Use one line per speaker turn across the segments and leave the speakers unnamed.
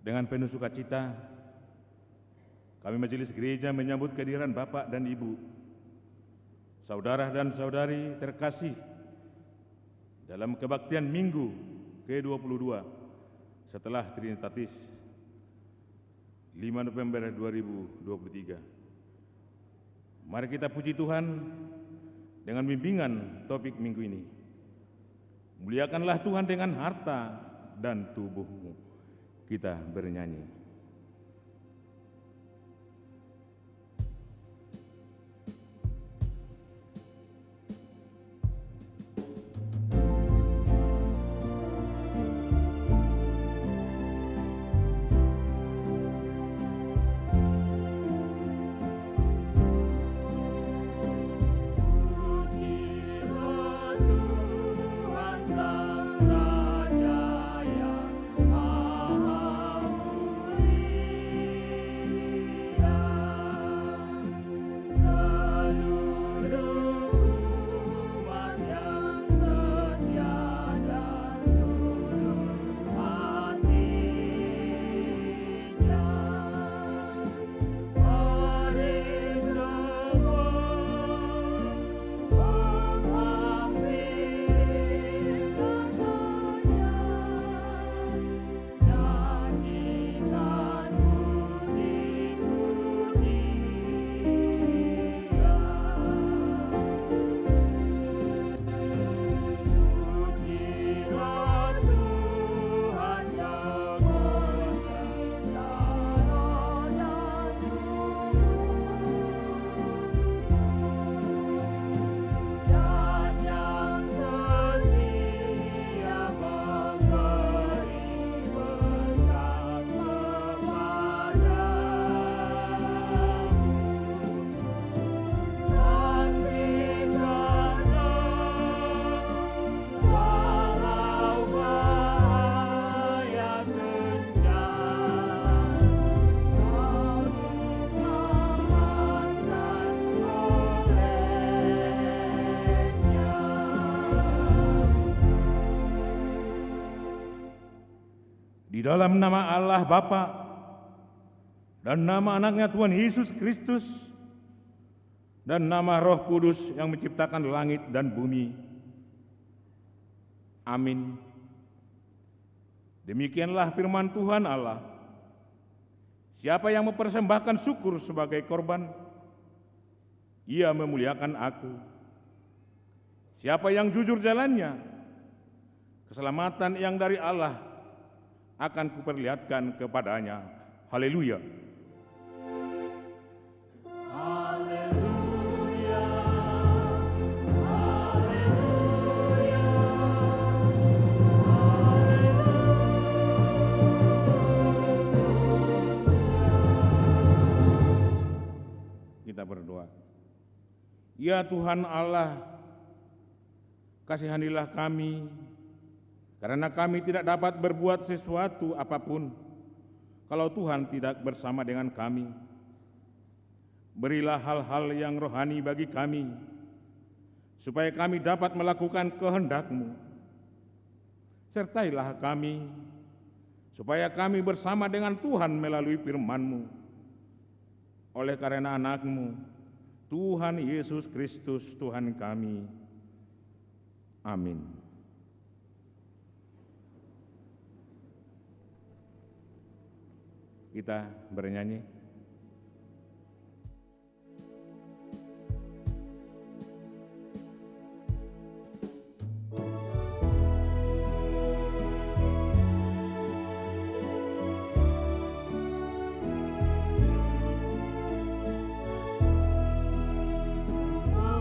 Dengan penuh sukacita, kami Majelis Gereja menyambut kehadiran Bapak dan Ibu, saudara dan saudari terkasih dalam kebaktian Minggu ke-22 setelah Trinitatis 5 November 2023. Mari kita puji Tuhan dengan bimbingan topik minggu ini. Muliakanlah Tuhan dengan harta dan tubuhmu. Kita bernyanyi. Di dalam nama Allah Bapa dan nama anaknya Tuhan Yesus Kristus dan nama Roh Kudus yang menciptakan langit dan bumi. Amin. Demikianlah firman Tuhan Allah. Siapa yang mempersembahkan syukur sebagai korban, ia memuliakan aku. Siapa yang jujur jalannya, keselamatan yang dari Allah akan kuperlihatkan kepadanya. Haleluya.
Haleluya. Haleluya.
Kita berdoa. Ya Tuhan Allah, kasihanilah kami, karena kami tidak dapat berbuat sesuatu apapun kalau Tuhan tidak bersama dengan kami. Berilah hal-hal yang rohani bagi kami, supaya kami dapat melakukan kehendak-Mu. Sertailah kami, supaya kami bersama dengan Tuhan melalui firman-Mu. Oleh karena anak-Mu, Tuhan Yesus Kristus Tuhan kami. Amin. Kita bernyanyi.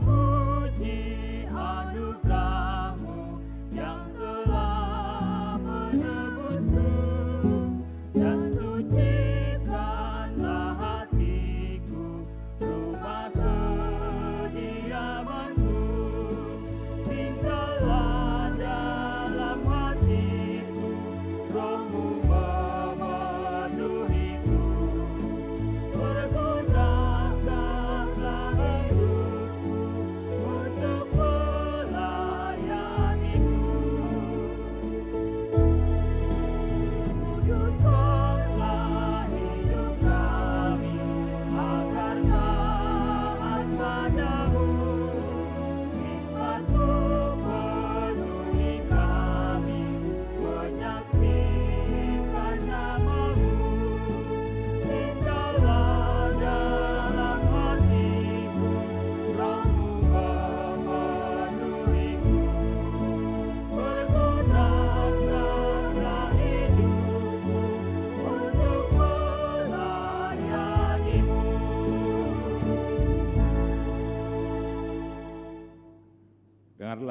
Memuji anugerah-Mu yang telah menebusku, dan sucikanlah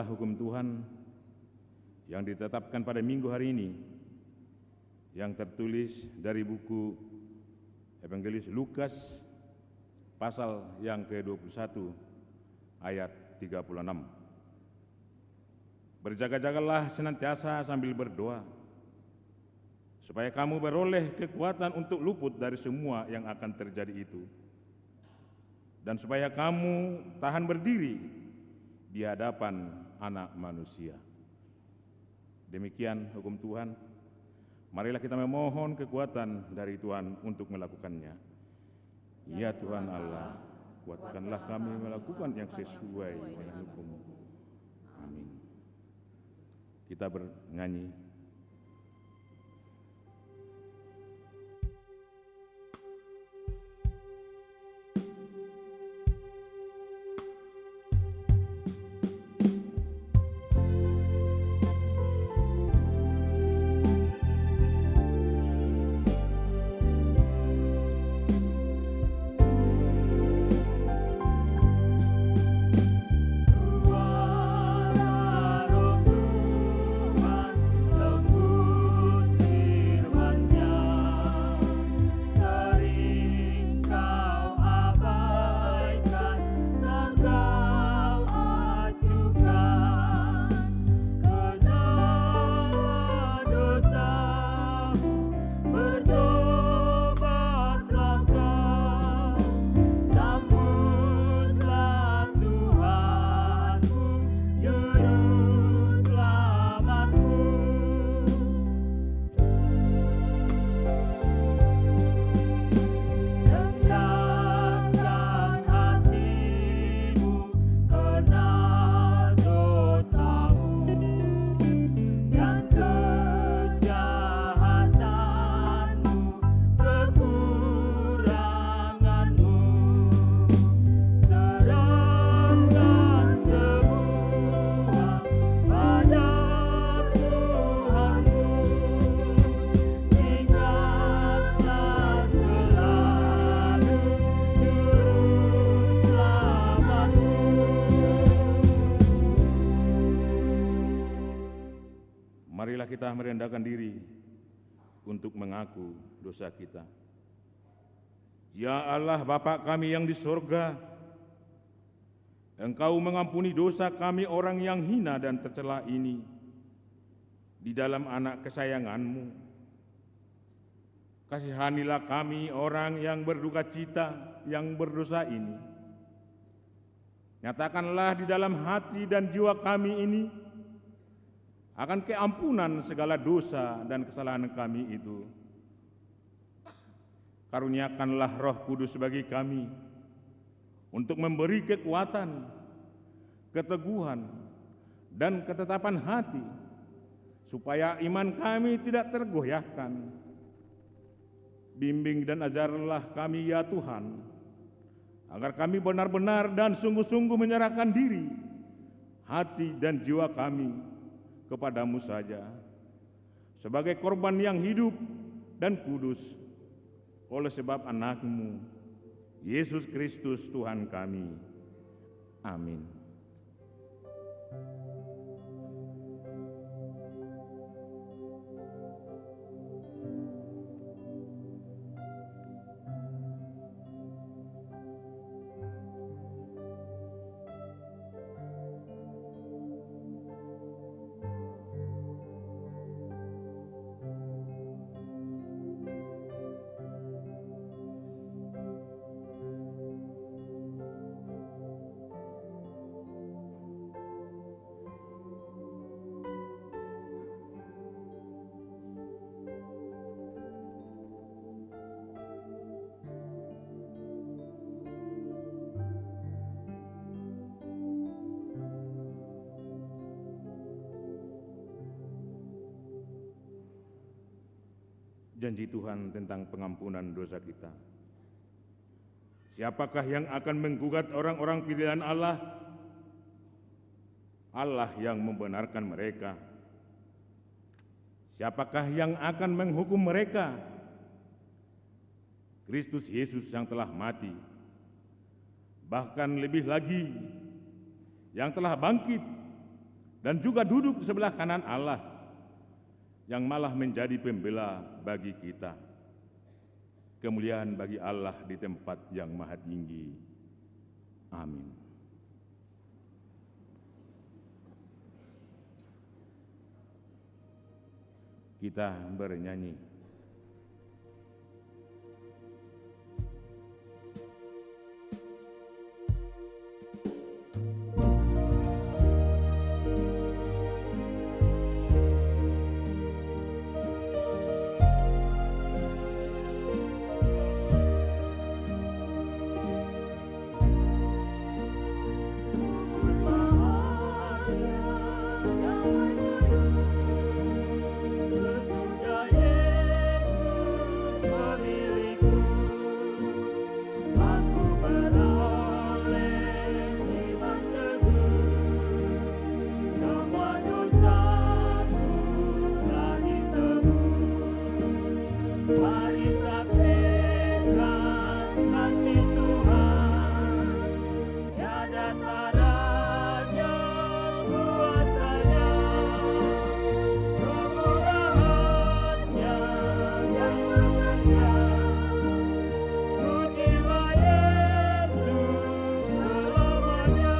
adalah hukum Tuhan yang ditetapkan pada minggu hari ini, yang tertulis dari buku Evangelis Lukas pasal yang ke-21 ayat 36. Berjaga-jagalah senantiasa sambil berdoa, supaya kamu beroleh kekuatan untuk luput dari semua yang akan terjadi itu, dan supaya kamu tahan berdiri di hadapan Anak Manusia. Demikian hukum Tuhan. Marilah kita memohon kekuatan dari Tuhan untuk melakukannya. Ya Tuhan Allah, kuatkanlah kami melakukan yang sesuai dengan hukum-Mu. Amin. Kita bernyanyi.
Suara Roh Tuhan lembut firman-Nya, sering kau abaikan, tak kau acuhkan. Kenalah dosamu, bertobatlah kau, sambutlah Tuhanmu, Juru Selamatmu. Rendahkan hatimu, kenal dosamu, dan kejahatanmu, kekuranganmu. Serahkan semua pada Tuhanmu. Ingatlah selalu Juru Selamatmu.
Marilah kita merendahkan diri untuk mengaku dosa kita. Ya Allah Bapa kami yang di surga, Engkau mengampuni dosa kami orang yang hina dan tercela ini di dalam anak kesayangan-Mu. Kasihanilah kami orang yang berduka cita, yang berdosa ini. Nyatakanlah di dalam hati dan jiwa kami ini akan keampunan segala dosa dan kesalahan kami itu. Karuniakanlah Roh Kudus bagi kami untuk memberi kekuatan, keteguhan, dan ketetapan hati, supaya iman kami tidak tergoyahkan. Bimbing dan ajarlah kami ya Tuhan, agar kami benar-benar dan sungguh-sungguh menyerahkan diri, hati dan jiwa kami kepadamu saja, sebagai korban yang hidup dan kudus, oleh sebab anak-Mu, Yesus Kristus Tuhan kami. Amin. Janji Tuhan tentang pengampunan dosa kita. Siapakah yang akan menggugat orang-orang pilihan Allah? Allah yang membenarkan mereka. Siapakah yang akan menghukum mereka? Kristus Yesus yang telah mati, bahkan lebih lagi, yang telah bangkit dan juga duduk di sebelah kanan Allah yang malah menjadi pembela bagi kita. Kemuliaan bagi Allah di tempat yang maha tinggi. Amin. Kita bernyanyi.
Sesudah Yesus memilihku, aku beroleh iman teguh. Semua dosaku telah ditebus. Mari saksikan kasih Tuhan, tiada taranya kuasanya. Kemurahannya yang mengejam, pujilah Yesus selamanya.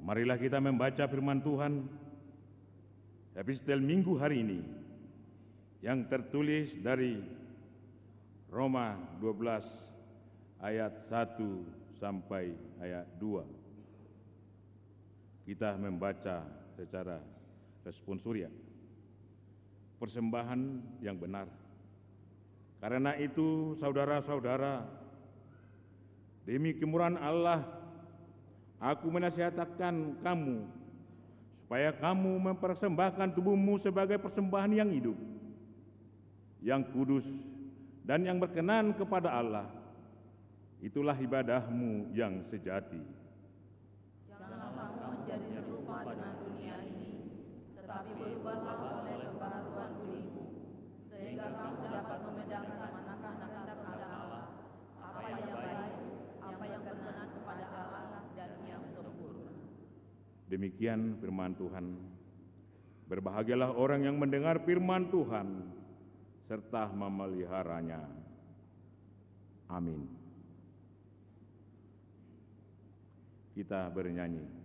Marilah kita membaca firman Tuhan epistel Minggu hari ini yang tertulis dari Roma 12 ayat 1 sampai ayat 2. Kita membaca secara responsoria. Persembahan yang benar. Karena itu saudara-saudara, demi kemurahan Allah, aku menasihatkan kamu supaya kamu mempersembahkan tubuhmu sebagai persembahan yang hidup, yang kudus, dan yang berkenan kepada Allah. Itulah ibadahmu yang sejati.
Janganlah kamu menjadi serupa dengan dunia ini, tetapi berubahlah oleh pembaharuan budimu, sehingga kamu dapat membedakan manakah kehendak Allah, apa yang baik, apa yang berkenan kepada Allah, dan yang sempurna.
Demikian firman Tuhan. Berbahagialah orang yang mendengar firman Tuhan serta memeliharanya. Amin. Kita bernyanyi.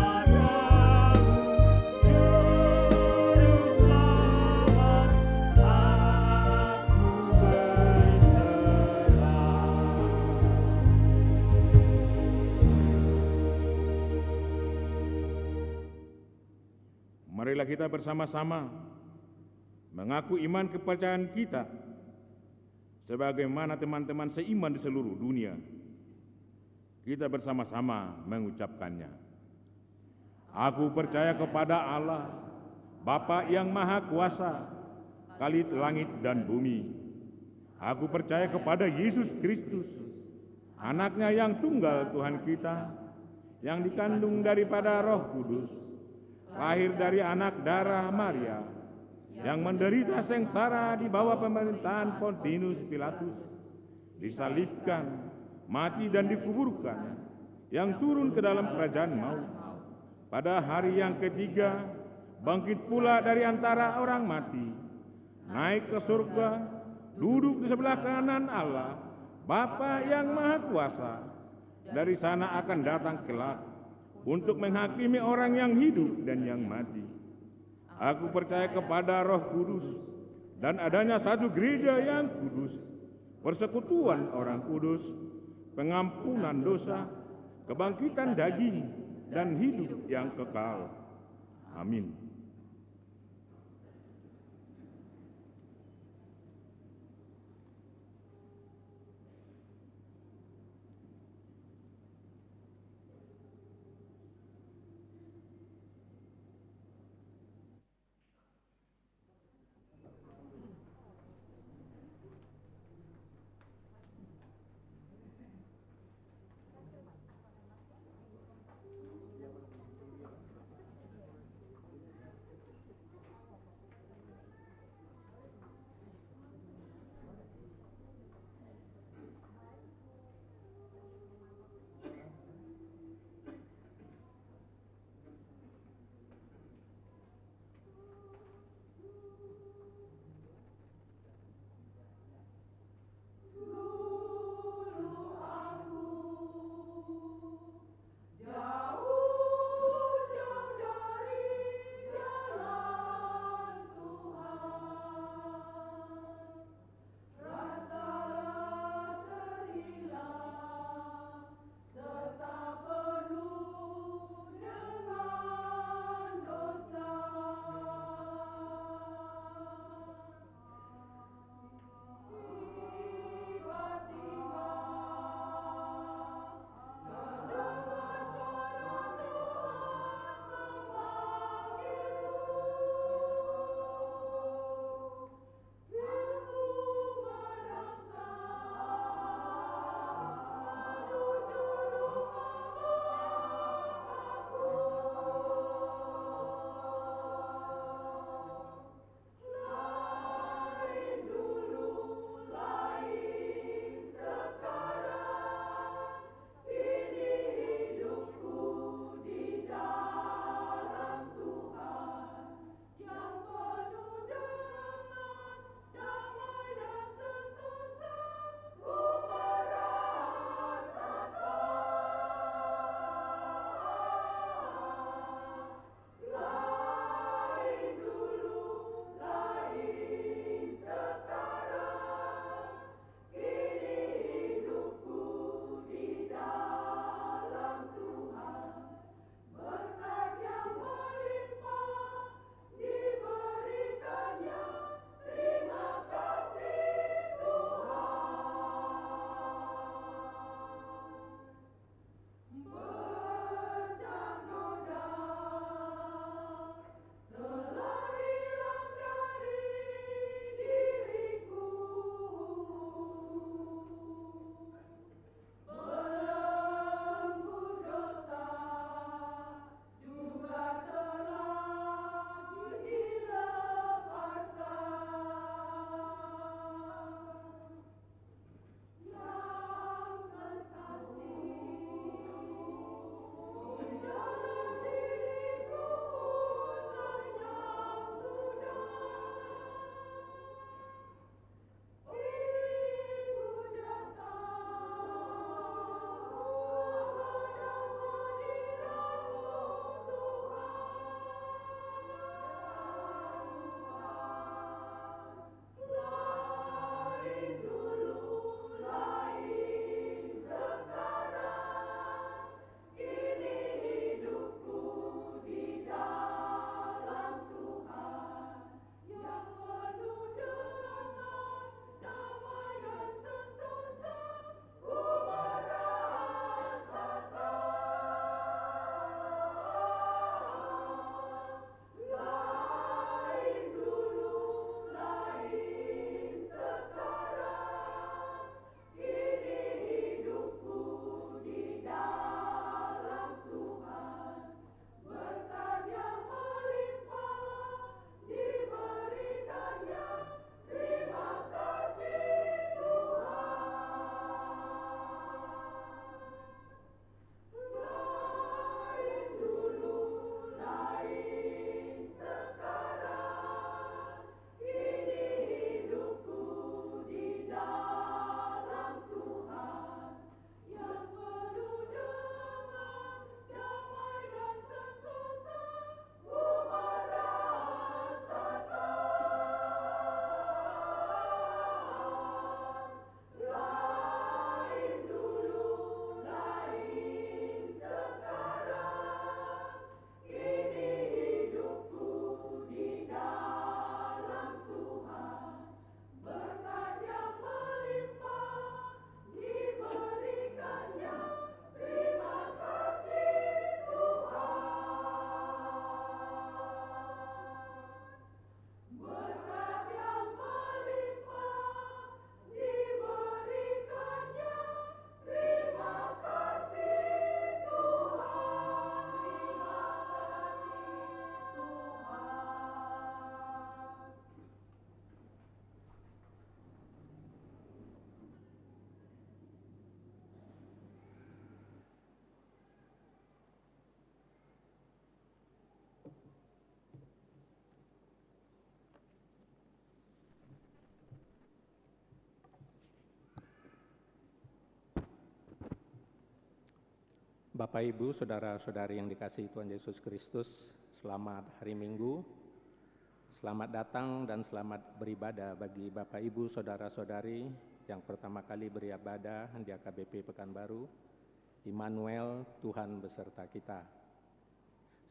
Kepada
marilah kita bersama-sama mengaku iman kepercayaan kita sebagaimana teman-teman seiman di seluruh dunia. Kita bersama-sama mengucapkannya. Aku percaya kepada Allah, Bapa yang Maha Kuasa, Khalid langit dan bumi. Aku percaya kepada Yesus Kristus, Anaknya yang tunggal Tuhan kita, yang dikandung daripada Roh Kudus, lahir dari anak darah Maria, yang menderita sengsara di bawah pemerintahan Pontius Pilatus, disalibkan, mati dan dikuburkan, yang turun ke dalam kerajaan maut. Pada hari yang ketiga, bangkit pula dari antara orang mati, naik ke surga, duduk di sebelah kanan Allah, Bapa yang Maha Kuasa. Dari sana akan datang kelak untuk menghakimi orang yang hidup dan yang mati. Aku percaya kepada Roh Kudus dan adanya satu gereja yang kudus, persekutuan orang kudus, pengampunan dosa, kebangkitan daging, dan hidup yang kekal. Amin.
Bapak, Ibu, Saudara-saudari yang dikasihi Tuhan Yesus Kristus, selamat hari Minggu, selamat datang dan selamat beribadah bagi Bapak, Ibu, Saudara-saudari yang pertama kali beribadah di AKBP Pekanbaru. Immanuel, Tuhan beserta kita.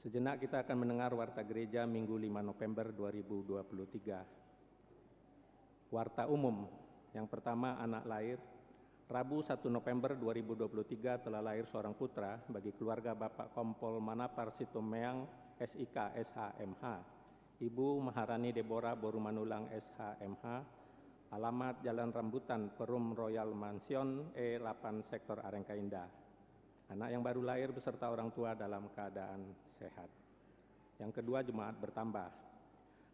Sejenak kita akan mendengar warta gereja Minggu 5 November 2023. Warta umum, yang pertama anak lahir. Rabu 1 November 2023 telah lahir seorang putra bagi keluarga Bapak Kompol Manapar Situmeang SIK SHMH, Ibu Maharani Deborah Borumanulang SHMH, alamat Jalan Rambutan, Perum Royal Mansion E8 Sektor Arengka Indah. Anak yang baru lahir beserta orang tua dalam keadaan sehat. Yang kedua, jemaat bertambah.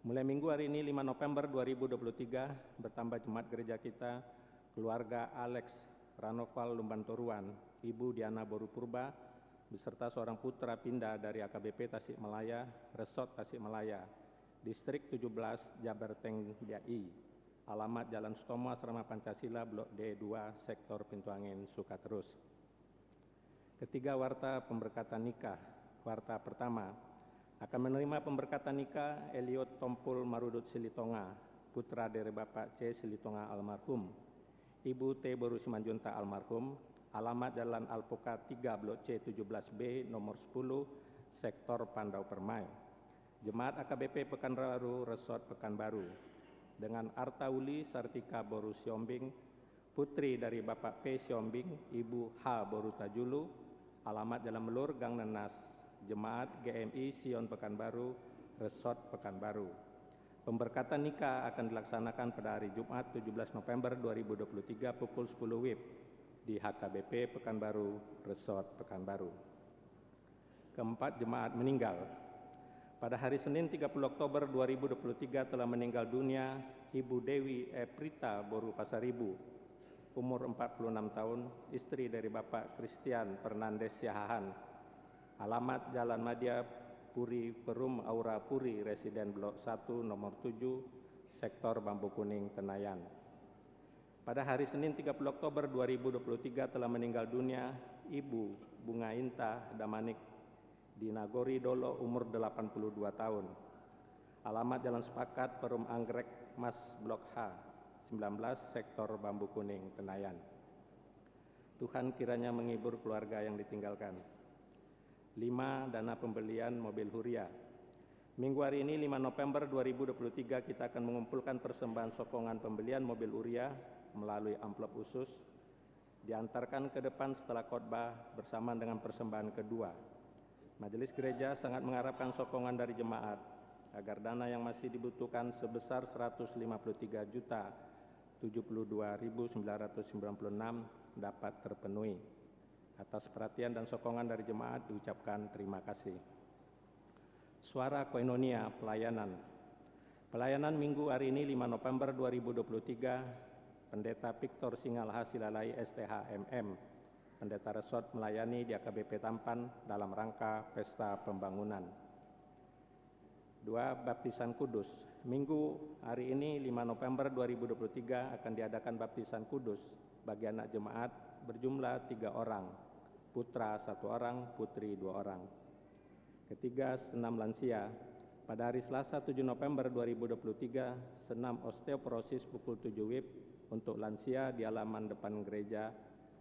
Mulai minggu hari ini 5 November 2023 bertambah jemaat gereja kita, keluarga Alex Ranoval Lumbantoruan, Ibu Diana Borupurba, beserta seorang putra pindah dari AKBP Tasikmalaya, Resort Tasikmalaya, Distrik 17 Jabarteng Diai, alamat Jalan Sutomo Asrama Pancasila, Blok D2, Sektor Pintu Angin, Sukaterus. Ketiga, warta pemberkatan nikah. Warta pertama, akan menerima pemberkatan nikah Eliot Tompul Marudut Silitonga, putra dari Bapak C. Silitonga almarhum, Ibu T. Boru Simanjunta almarhum, alamat Jalan Alpukat 3 Blok C 17B nomor 10 Sektor Pandau Permai. Jemaat AKBP Pekanbaru Resort Pekanbaru dengan Artauli Sartika Boru Siombing, putri dari Bapak P. Siombing, Ibu H. Boru Tajulu, alamat Jalan Melur Gang Nenas. Jemaat GMI Sion Pekanbaru Resort Pekanbaru. Pemberkatan nikah akan dilaksanakan pada hari Jumat 17 November 2023 pukul 10 WIB di HKBP Pekanbaru Resort Pekanbaru. Keempat, jemaat meninggal. Pada hari Senin 30 Oktober 2023 telah meninggal dunia Ibu Dewi Prita Boru Pasaribu, umur 46 tahun, istri dari Bapak Christian Fernandes Siahaan, alamat Jalan Madya Puri Perum Aura Puri, Residen Blok 1 nomor 7, Sektor Bambu Kuning, Tenayan. Pada hari Senin 30 Oktober 2023 telah meninggal dunia Ibu Bunga Inta Damanik di Nagori Dolo, umur 82 tahun. Alamat Jalan Sepakat Perum Anggrek Mas Blok H 19, Sektor Bambu Kuning, Tenayan. Tuhan kiranya menghibur keluarga yang ditinggalkan. 5. Dana pembelian mobil Huria. Minggu hari ini 5 November 2023 kita akan mengumpulkan persembahan sokongan pembelian mobil Huria melalui amplop khusus, diantarkan ke depan setelah khotbah bersamaan dengan persembahan kedua. Majelis gereja sangat mengharapkan sokongan dari jemaat agar dana yang masih dibutuhkan sebesar 153.072.996 dapat terpenuhi. Atas perhatian dan sokongan dari jemaat diucapkan terima kasih. Suara Koinonia Pelayanan. Pelayanan minggu hari ini 5 November 2023, Pendeta Victor Singalha Silalai STHMM, Pendeta Resort melayani di AKBP Tampan dalam rangka Pesta Pembangunan. 2. Baptisan Kudus. Minggu hari ini 5 November 2023 akan diadakan baptisan kudus bagi anak jemaat berjumlah 3 orang, putra 1 orang, putri 2 orang. Ketiga, senam lansia. Pada hari Selasa 7 November 2023, senam osteoporosis pukul 7 WIB untuk lansia di halaman depan gereja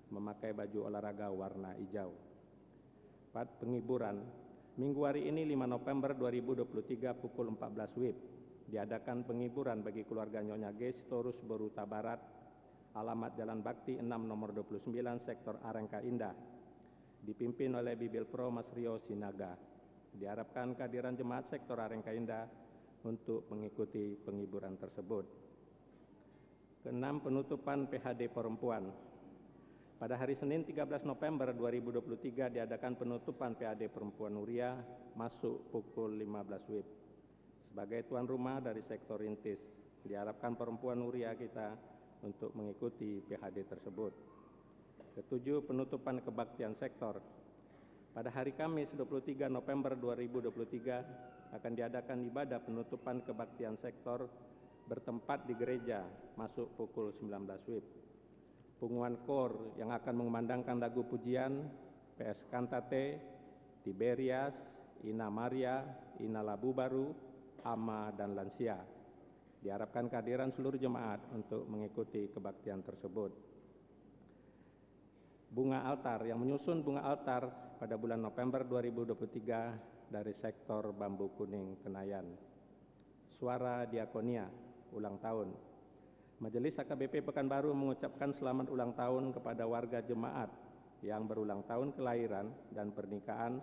memakai baju olahraga warna hijau. 4. Penghiburan. Minggu hari ini 5 November 2023 pukul 14 WIB diadakan penghiburan bagi keluarga Nyonya G. Sitorus Boruta Barat, alamat Jalan Bakti 6 nomor 29 Sektor Arengka Indah, dipimpin oleh Bibil Pro Mas Rio Sinaga. Diharapkan kehadiran jemaat Sektor Arengka Indah untuk mengikuti penghiburan tersebut. Keenam, penutupan PHD perempuan. Pada hari Senin 13 November 2023 diadakan penutupan PHD perempuan Huria masuk pukul 15 WIB. Sebagai tuan rumah dari sektor Rintis, diharapkan perempuan Huria kita untuk mengikuti PHD tersebut. Ketujuh, penutupan kebaktian sektor. Pada hari Kamis 23 November 2023 akan diadakan ibadah penutupan kebaktian sektor bertempat di gereja masuk pukul 19 WIB. Pengumuman KOR yang akan mengumandangkan lagu pujian PS Cantate, Tiberias, Ina Maria, Ina Labu Baru, Ama, dan lansia. Diharapkan kehadiran seluruh jemaat untuk mengikuti kebaktian tersebut. Bunga altar yang menyusun bunga altar pada bulan November 2023 dari sektor Bambu Kuning Kenayan. Suara Diakonia, ulang tahun. Majelis AKBP Pekanbaru mengucapkan selamat ulang tahun kepada warga jemaat yang berulang tahun kelahiran dan pernikahan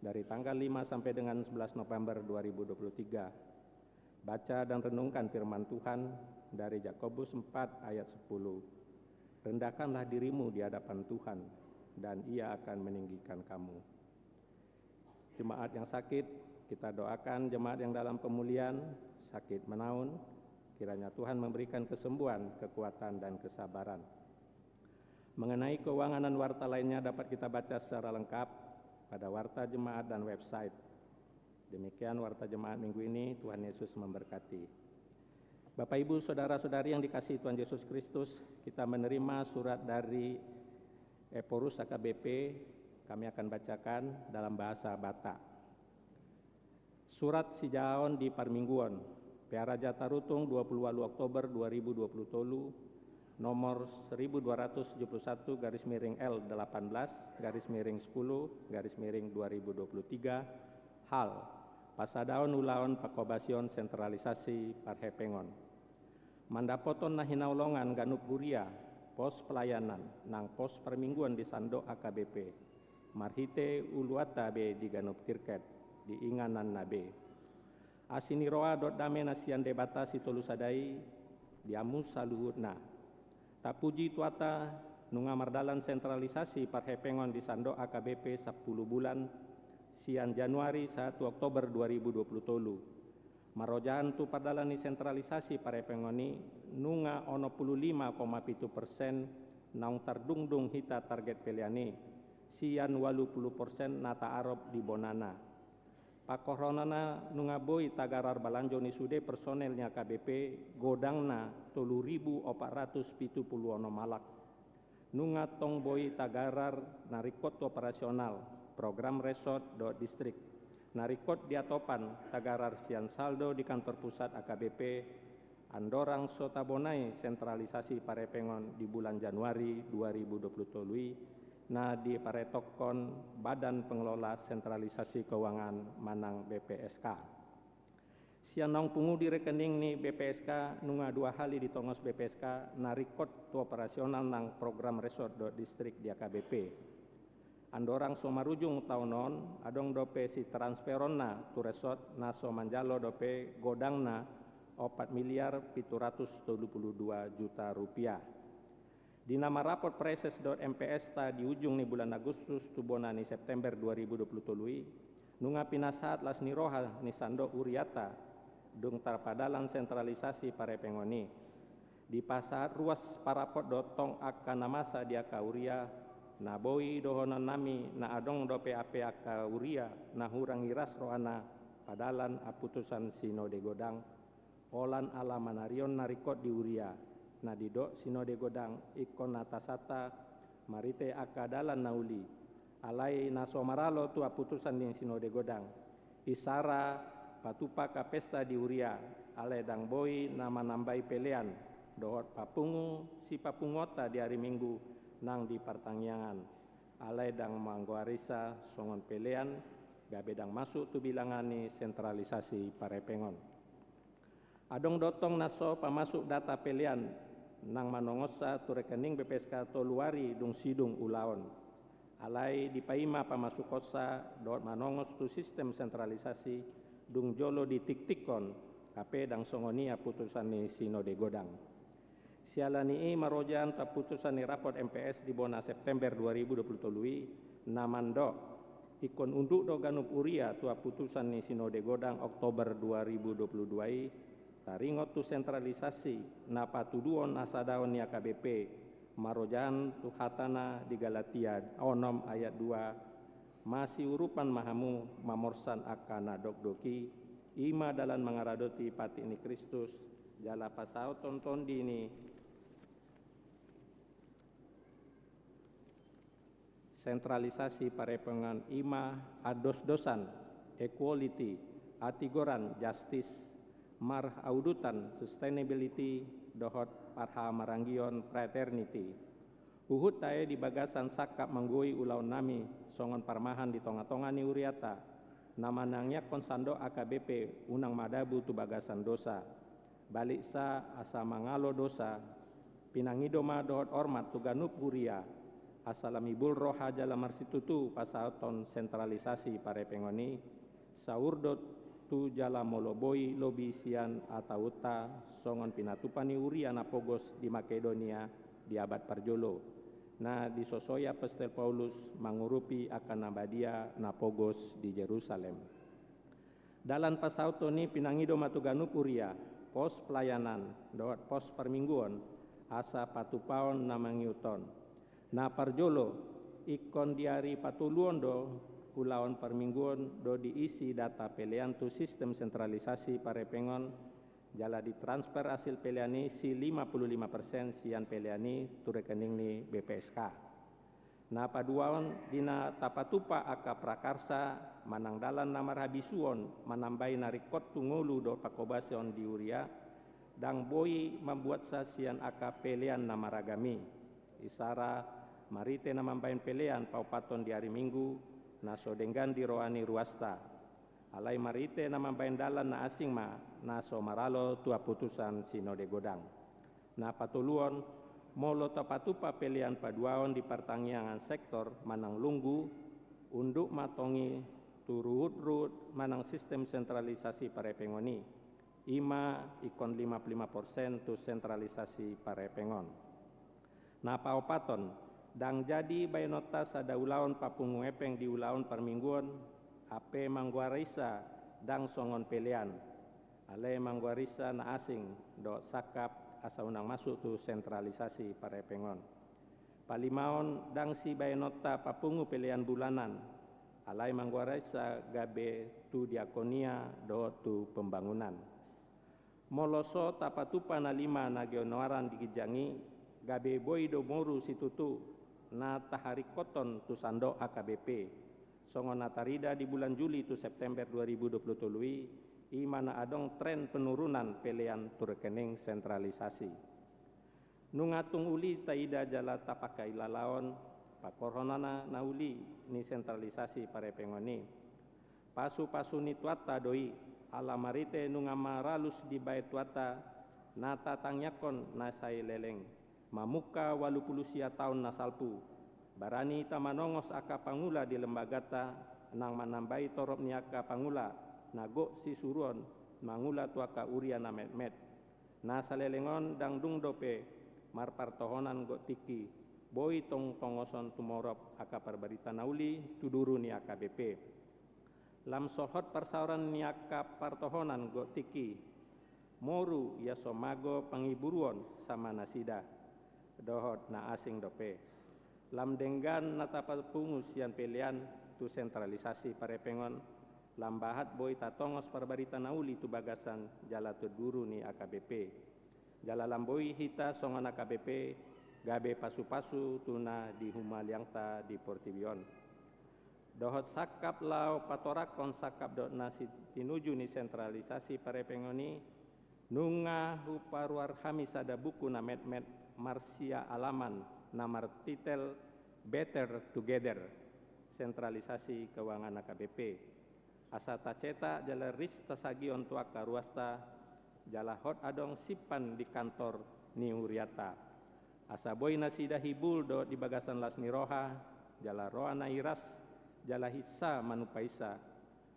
dari tanggal 5 sampai dengan 11 November 2023. Baca dan renungkan firman Tuhan dari Yakobus 4 ayat 10. Rendahkanlah dirimu di hadapan Tuhan, dan Ia akan meninggikan kamu. Jemaat yang sakit, kita doakan jemaat yang dalam pemulihan, sakit menaun, kiranya Tuhan memberikan kesembuhan, kekuatan, dan kesabaran. Mengenai keuangan dan warta lainnya dapat kita baca secara lengkap pada warta jemaat dan website. Demikian warta jemaat minggu ini, Tuhan Yesus memberkati. Bapak, Ibu, Saudara-saudari yang dikasihi Tuhan Yesus Kristus, kita menerima surat dari Eporus AKBP, kami akan bacakan dalam bahasa Batak. Surat Sijaon di Parmingguon, Pearaja Tarutung 28 Oktober 2020 tolu, nomor 1221-L18-10-2023, hal Pasadaon ulaon pakobasion sentralisasi parhepengon. Mandapoton na hinaulongan ganup guria, pos pelayanan nang pos permingguan di Sandok AKBP. Marhite uluata be di ganup tirket, di inganan nabe. Asiniroa dot dame nasian debata situlusadai, diamu saluhutna. Tapuji tuata nunga mardalan sentralisasi parhepengon di Sandok AKBP 10 bulan, sian Januari 1 Oktober 2020 tolu. Marojan tu padalani sentralisasi parepengoni nunga ono 55,7% naung tardungdung hita target peliani, sian 80% nata arob di bonana. Pakoronana nunga boy tagarar balanjo ni sude personelnya KBP godangna 3.470 ono malak. Nunga tong boy tagarar narikot operasional program resort do distrik. Narikot diatopan tagarar sian saldo di kantor pusat AKBP andorang sotabonai sentralisasi parepengon di bulan Januari 2020 tului na di paretokon Badan Pengelola Sentralisasi Keuangan Manang BPSK. Sian nong pungu di rekening ni BPSK nunga 2 hali di tongos BPSK narikot tu operasional nang program resort do distrik di AKBP. Andorang so marujung taunon adong dope si transferonna tu resort na so manjalo dope godangna 4.772 juta rupiah. Di nama raport preses.mps ta di ujung ni bulan Agustus tu bonani September 2020 tului nunga pinasaat las niroha ni Sandok Uriata dung tarpadalan sentralisasi parepengoni. Di pasar ruas parapot dotong akan namasa dia kauria na boi dohonan nami na adong dope ape aka uria na hurang iras roana padalan aputusan sinode godang olan ala manarion narikot di uria na didok sinode godang ikon natasata marite aka dalan nauli alai na somaralo tu aputusan di sinode godang isara patupa ka pesta di uria alai dang boi na manambai pelean dohot papungu si papungota di hari Minggu nang di pertangyangan alai dang mangguarisa songon pelean gabedang masuk tu bilangani sentralisasi parepengon. Adong dotong naso pamasuk data pelean nang manongosa tu rekening BPSK toluari dung sidung ulaon. Alai di paima pamasuk kosa dot manongos tu sistem sentralisasi dung jolo di tik-tikon kape dang songonia putusan ni sinode godang. Sialani marojan ta putusan ni raport MPS di bona September 2020 tului namando ikon unduk do ganup uria tua putusan ni sinode godang Oktober 2022 taringot tu sentralisasi na patuduon asadaon ni AKBP marojan tu hatana di Galatia onom ayat 2 masih urupan mahamu mamorsan akana dokdoki ima dalan mengaradoti pati ni Kristus jala pasau tonton di ini sentralisasi parepengan ima ados-dosan, equality, atigoran, justice, mar audutan, sustainability, dohot parha maranggion fraternity. Uhut tae di bagasan sakap manggui ulau nami, songon parmahan di tonga-tonga ni uriata, nama nangyak konsando AKBP, unang madabu tu bagasan dosa. Balik sa asa mangalo dosa, pinangido ma dohot ormat tu ganup huria, asalamibul roha jala marsitutu pasauton sentralisasi parepengoni, saurdot tu jala moloboi lobi sian atauta songon pinatupani uria napogos di Makedonia di abad parjolo. Na disosoya Apostel Paulus mangurupi akan nabadia napogos di Jerusalem. Dalam pasauto ni pinangido matuganup uria, pos pelayanan, doat pos permingguan, asa patupaon namangiuton. Na parjolo, ikon diari patuluon do, ulaon permingguan do diisi data pelean tu sistem sentralisasi parepengon, jala ditransfer hasil peleani si 55% sian peleani tu rekening ni BPSK. Na paduaon dina tapatupa aka prakarsa manang dalan namar habisuon manambai narikot tungulu do pakobasion di uria dang boi membuat sasian aka pelean namaragami. Isara marite namambain pelean paupaton di hari Minggu na sodenggan di roani ruasta. Alai marite namambain dalan na asing ma na somaralo tua putusan sinode godang. Na patuluon molo tapatupa pelian paduaon di pertanian sektor manang lunggu unduk matongi turut-rut manang sistem sentralisasi parepengoni. Ima ikon 55% tu sentralisasi parepengon. Na paopaton dang jadi bayanota sada ulaon papungu epeng di ulaon permingguan ape mangguarisa dang songon pelean. Ale mangguarisa na asing do sakap asa unang masuk tu sentralisasi parepengon. Palimaon dang si bayanota papungu pelean bulanan. Alai mangguarisa gabe tu diakonia do tu pembangunan. Moloso tapatupa na lima na geonoaran digijangi gabe boy do moru situtu na taharikoton tu sando AKBP. Songon natarida di bulan Juli tu September 2023 imana adong tren penurunan pelean tu rekening sentralisasi. Nungatung uli taida jala tapakai lalaon pakorhonana na uli ni sentralisasi parepengoni. Pasu-pasu ni tuata doi alamarite nungamaralus di bait tuata na tatangyakon na say leleng. Mamuka 80 tahun na salpu. Barani tamanongos aka pangula di lembagata nang manambai torop ni aka pangula nago si suruon mangula tuaka uria na met-met. Na salelengon dang dung dope marpartohonan go tiki boy tong tongoson tumorop aka parbarita nauli tuduru ni AKBP. Lam sohot persauran ni aka partohonan go tiki moru ya somago pangiburuon sama nasida dohot na asing dope. Lam denggan natapapungus sian pelian tu sentralisasi parepengon lambahat boy tatongos parbarita nauli tu bagasan jala tu guru ni AKBP. Jala lamboi hita songon AKBP gabe pasu-pasu tuna di humaliangta di Portibion. Dohot sakap lau patorakon sakap dot nasi tinuju ni sentralisasi parepengoni nunga huparuar hamisada buku na met-met Marsia Alaman namar titel Better Together sentralisasi keuangan AKBP. Asa taceta jala ris tasagion tuaka ruasta jala hot adong sipan di kantor ni uriata. Asa boy nasida hibul do di bagasan lasmi roha jala roa na iras jala hissa manupaisa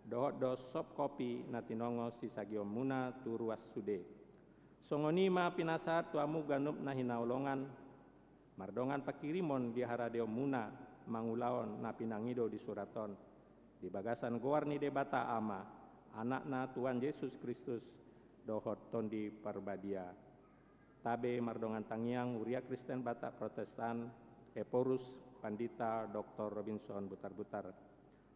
dohot do sop kopi na tinongo si sagion muna tu ruas sude. Songonima pinasat tuamu ganup na hinaulongan mardongan pakirimon di haradeo muna mangulaon na pinangido di suraton di bagasan goar ni debata ama anak na Tuhan Yesus Kristus dohot tondi parbadia tabe mardongan tangiang uria Kristen Batak Protestan Eporus Pandita Dr. Robinson Butar-Butar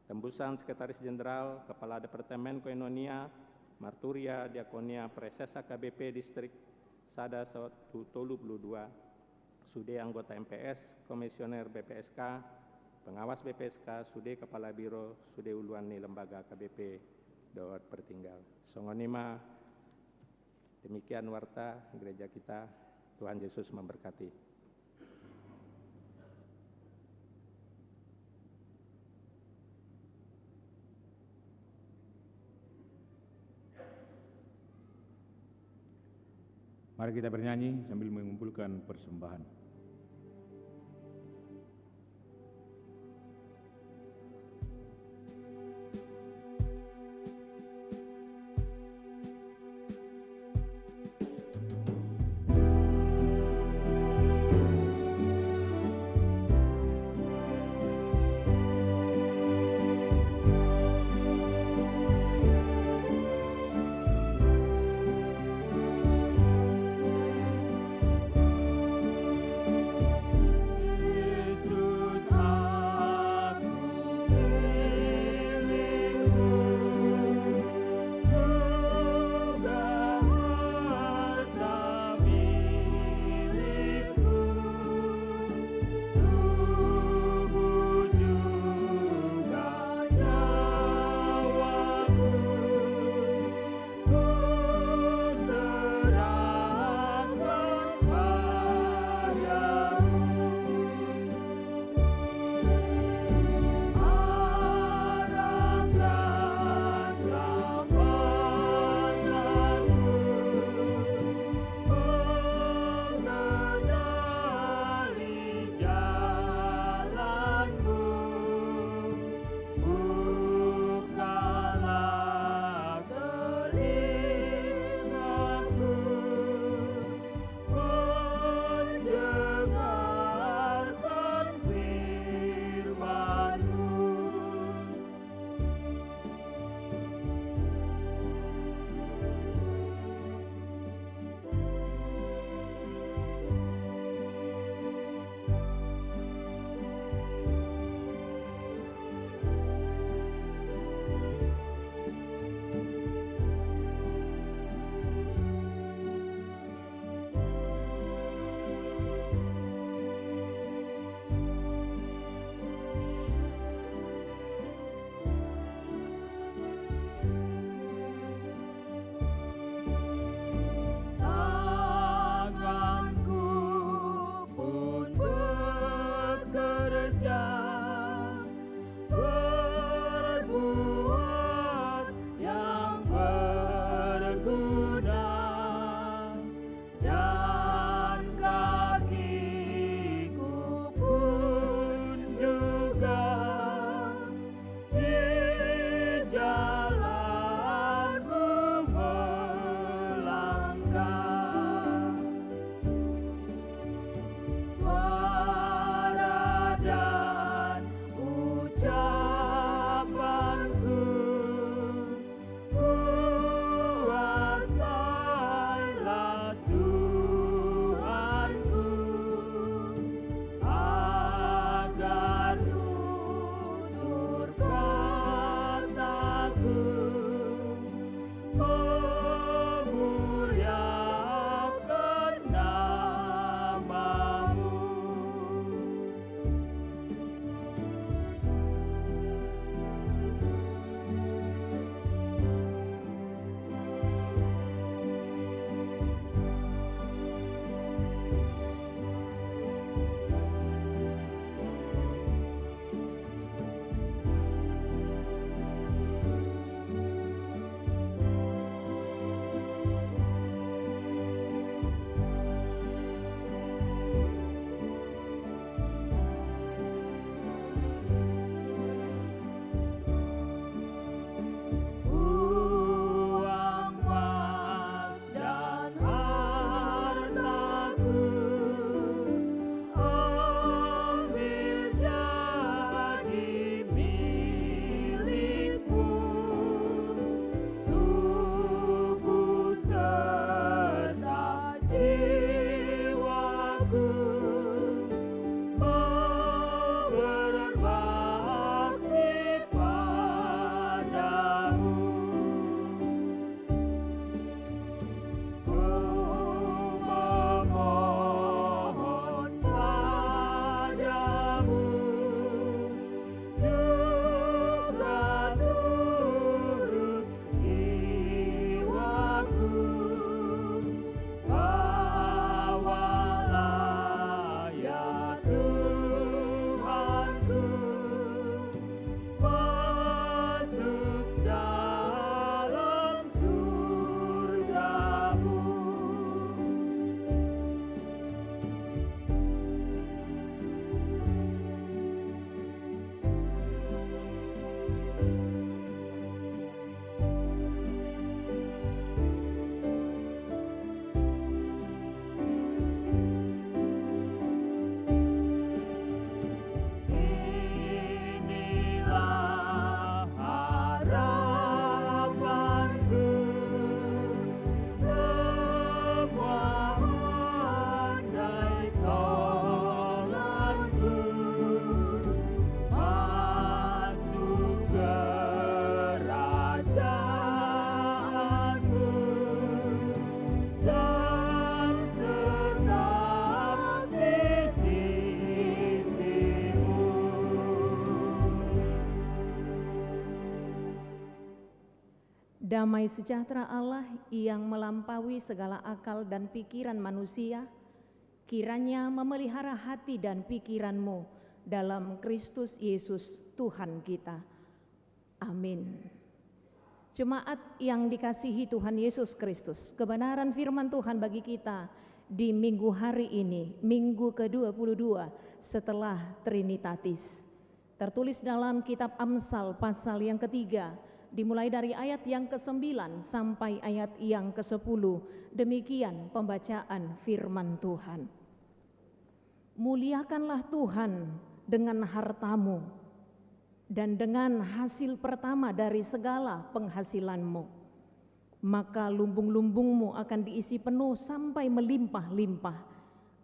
tembusan Sekretaris Jenderal Kepala Departemen Koinonia Marturia Diakonia Presesa KBP Distrik Sada Tolu 2 Sude anggota MPS, Komisioner BPSK, Pengawas BPSK, Sude Kepala Biro, Sude Uluani Lembaga KBP, Daud Pertinggal. Songonima, demikian warta gereja kita. Tuhan Yesus memberkati.
Mari kita bernyanyi sambil mengumpulkan persembahan.
Damai sejahtera Allah yang melampaui segala akal dan pikiran manusia, kiranya memelihara hati dan pikiranmu dalam Kristus Yesus Tuhan kita. Amin. Jemaat yang dikasihi Tuhan Yesus Kristus, kebenaran firman Tuhan bagi kita di minggu hari ini, minggu ke-22 setelah Trinitatis. Tertulis dalam kitab Amsal pasal yang ketiga, dimulai dari ayat yang ke-9 sampai ayat yang ke-10. Demikian pembacaan firman Tuhan. Muliakanlah Tuhan dengan hartamu dan dengan hasil pertama dari segala penghasilanmu. Maka lumbung-lumbungmu akan diisi penuh sampai melimpah-limpah,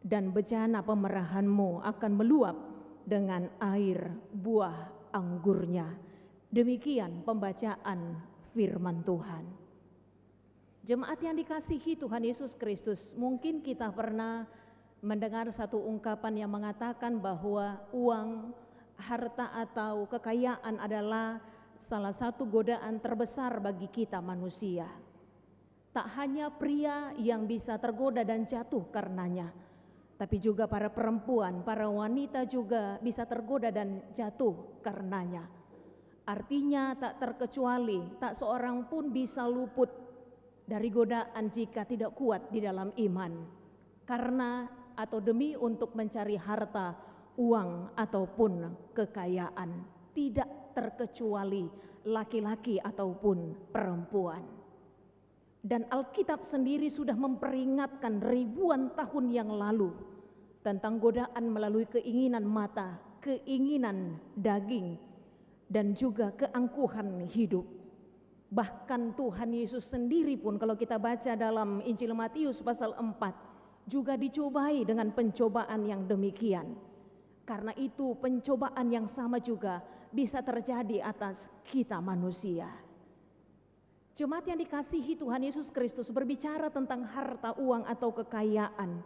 dan bejana pemerahanmu akan meluap dengan air buah anggurnya. Demikian pembacaan firman Tuhan. Jemaat yang dikasihi Tuhan Yesus Kristus, mungkin kita pernah mendengar satu ungkapan yang mengatakan bahwa uang, harta atau kekayaan adalah salah satu godaan terbesar bagi kita manusia. Tak hanya pria yang bisa tergoda dan jatuh karenanya, tapi juga para perempuan, para wanita juga bisa tergoda dan jatuh karenanya. Artinya tak terkecuali, tak seorang pun bisa luput dari godaan jika tidak kuat di dalam iman. Karena atau demi untuk mencari harta, uang ataupun kekayaan, tidak terkecuali laki-laki ataupun perempuan. Dan Alkitab sendiri sudah memperingatkan ribuan tahun yang lalu tentang godaan melalui keinginan mata, keinginan daging, dan juga keangkuhan hidup. Bahkan Tuhan Yesus sendiri pun kalau kita baca dalam Injil Matius pasal 4 juga dicobai dengan pencobaan yang demikian. Karena itu pencobaan yang sama juga bisa terjadi atas kita manusia. Jemaat yang dikasihi Tuhan Yesus Kristus, berbicara tentang harta, uang atau kekayaan,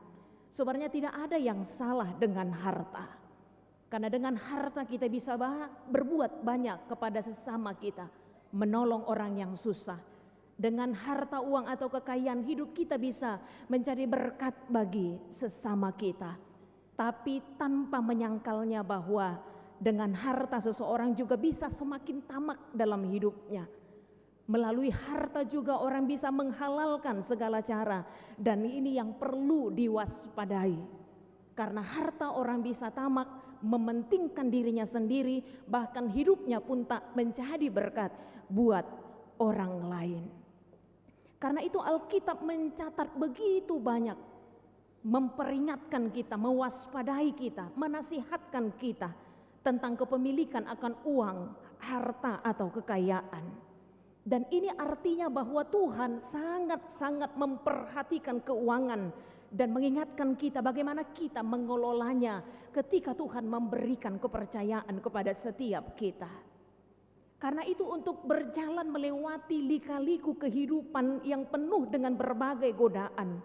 sebenarnya tidak ada yang salah dengan harta. Karena dengan harta kita bisa berbuat banyak kepada sesama kita, menolong orang yang susah. Dengan harta, uang atau kekayaan hidup kita bisa menjadi berkat bagi sesama kita. Tapi tanpa menyangkalnya bahwa dengan harta seseorang juga bisa semakin tamak dalam hidupnya. Melalui harta juga orang bisa menghalalkan segala cara, dan ini yang perlu diwaspadai. Karena harta orang bisa tamak, mementingkan dirinya sendiri, bahkan hidupnya pun tak menjadi berkat buat orang lain. Karena itu Alkitab mencatat begitu banyak, memperingatkan kita, mewaspadai kita, menasihatkan kita tentang kepemilikan akan uang, harta atau kekayaan. Dan ini artinya bahwa Tuhan sangat-sangat memperhatikan keuangan dan mengingatkan kita bagaimana kita mengelolanya ketika Tuhan memberikan kepercayaan kepada setiap kita. Karena itu untuk berjalan melewati lika-liku kehidupan yang penuh dengan berbagai godaan,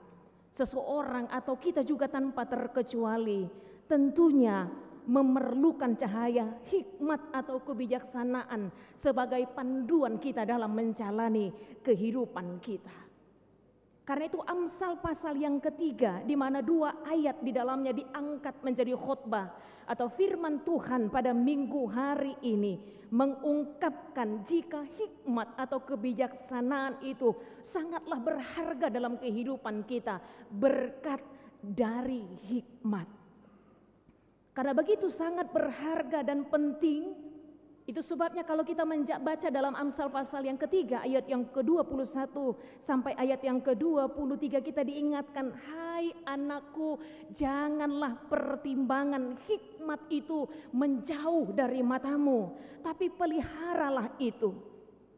seseorang atau kita juga tanpa terkecuali tentunya memerlukan cahaya, hikmat atau kebijaksanaan sebagai panduan kita dalam menjalani kehidupan kita. Karena itu Amsal pasal yang ketiga, di mana 2 ayat di dalamnya diangkat menjadi khotbah atau firman Tuhan pada minggu hari ini, mengungkapkan jika hikmat atau kebijaksanaan itu sangatlah berharga dalam kehidupan kita, berkat dari hikmat. Karena begitu sangat berharga dan penting, itu sebabnya kalau kita baca dalam Amsal pasal yang ketiga ayat yang ke-21 sampai ayat yang ke-23, kita diingatkan, hai anakku, janganlah pertimbangan hikmat itu menjauh dari matamu, tapi peliharalah itu.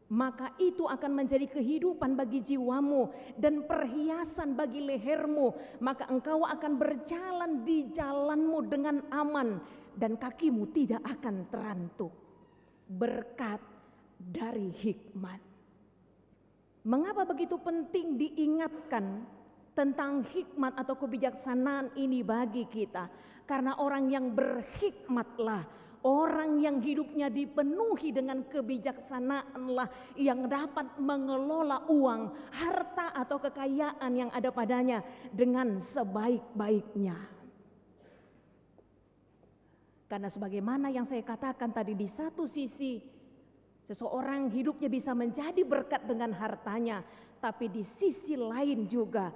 Maka itu akan menjadi kehidupan bagi jiwamu dan perhiasan bagi lehermu. Maka engkau akan berjalan di jalanmu dengan aman dan kakimu tidak akan terantuk. Berkat dari hikmat. Mengapa begitu penting diingatkan tentang hikmat atau kebijaksanaan ini bagi kita? Karena orang yang berhikmatlah Orang yang hidupnya dipenuhi dengan kebijaksanaanlah yang dapat mengelola uang, harta atau kekayaan yang ada padanya dengan sebaik-baiknya. Karena sebagaimana yang saya katakan tadi, di satu sisi seseorang hidupnya bisa menjadi berkat dengan hartanya, tapi di sisi lain juga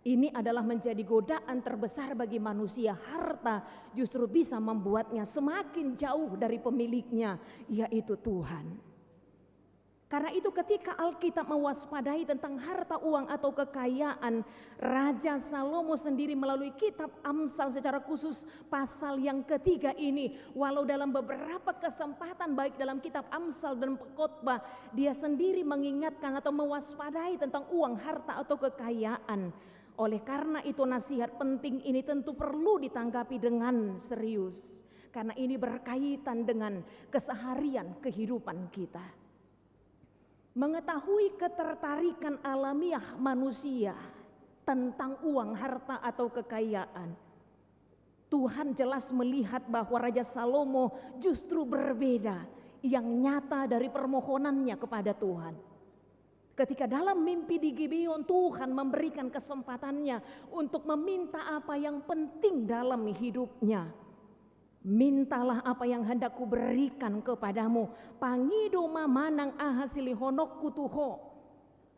ini adalah menjadi godaan terbesar bagi manusia. Harta justru bisa membuatnya semakin jauh dari pemiliknya, yaitu Tuhan. Karena itu ketika Alkitab mewaspadai tentang harta uang atau kekayaan, Raja Salomo sendiri melalui kitab Amsal secara khusus pasal yang ketiga ini, walau dalam beberapa kesempatan baik dalam kitab Amsal dan Khotbah, dia sendiri mengingatkan atau mewaspadai tentang uang, harta atau kekayaan. Oleh karena itu nasihat penting ini tentu perlu ditanggapi dengan serius, karena ini berkaitan dengan keseharian kehidupan kita. Mengetahui ketertarikan alamiah manusia tentang uang, harta atau kekayaan, Tuhan jelas melihat bahwa Raja Salomo justru berbeda yang nyata dari permohonannya kepada Tuhan. Ketika dalam mimpi di Gibeon, Tuhan memberikan kesempatannya untuk meminta apa yang penting dalam hidupnya. Mintalah apa yang hendak kuberikan kepadamu. Pangido mamanang ahasili honok kutuho.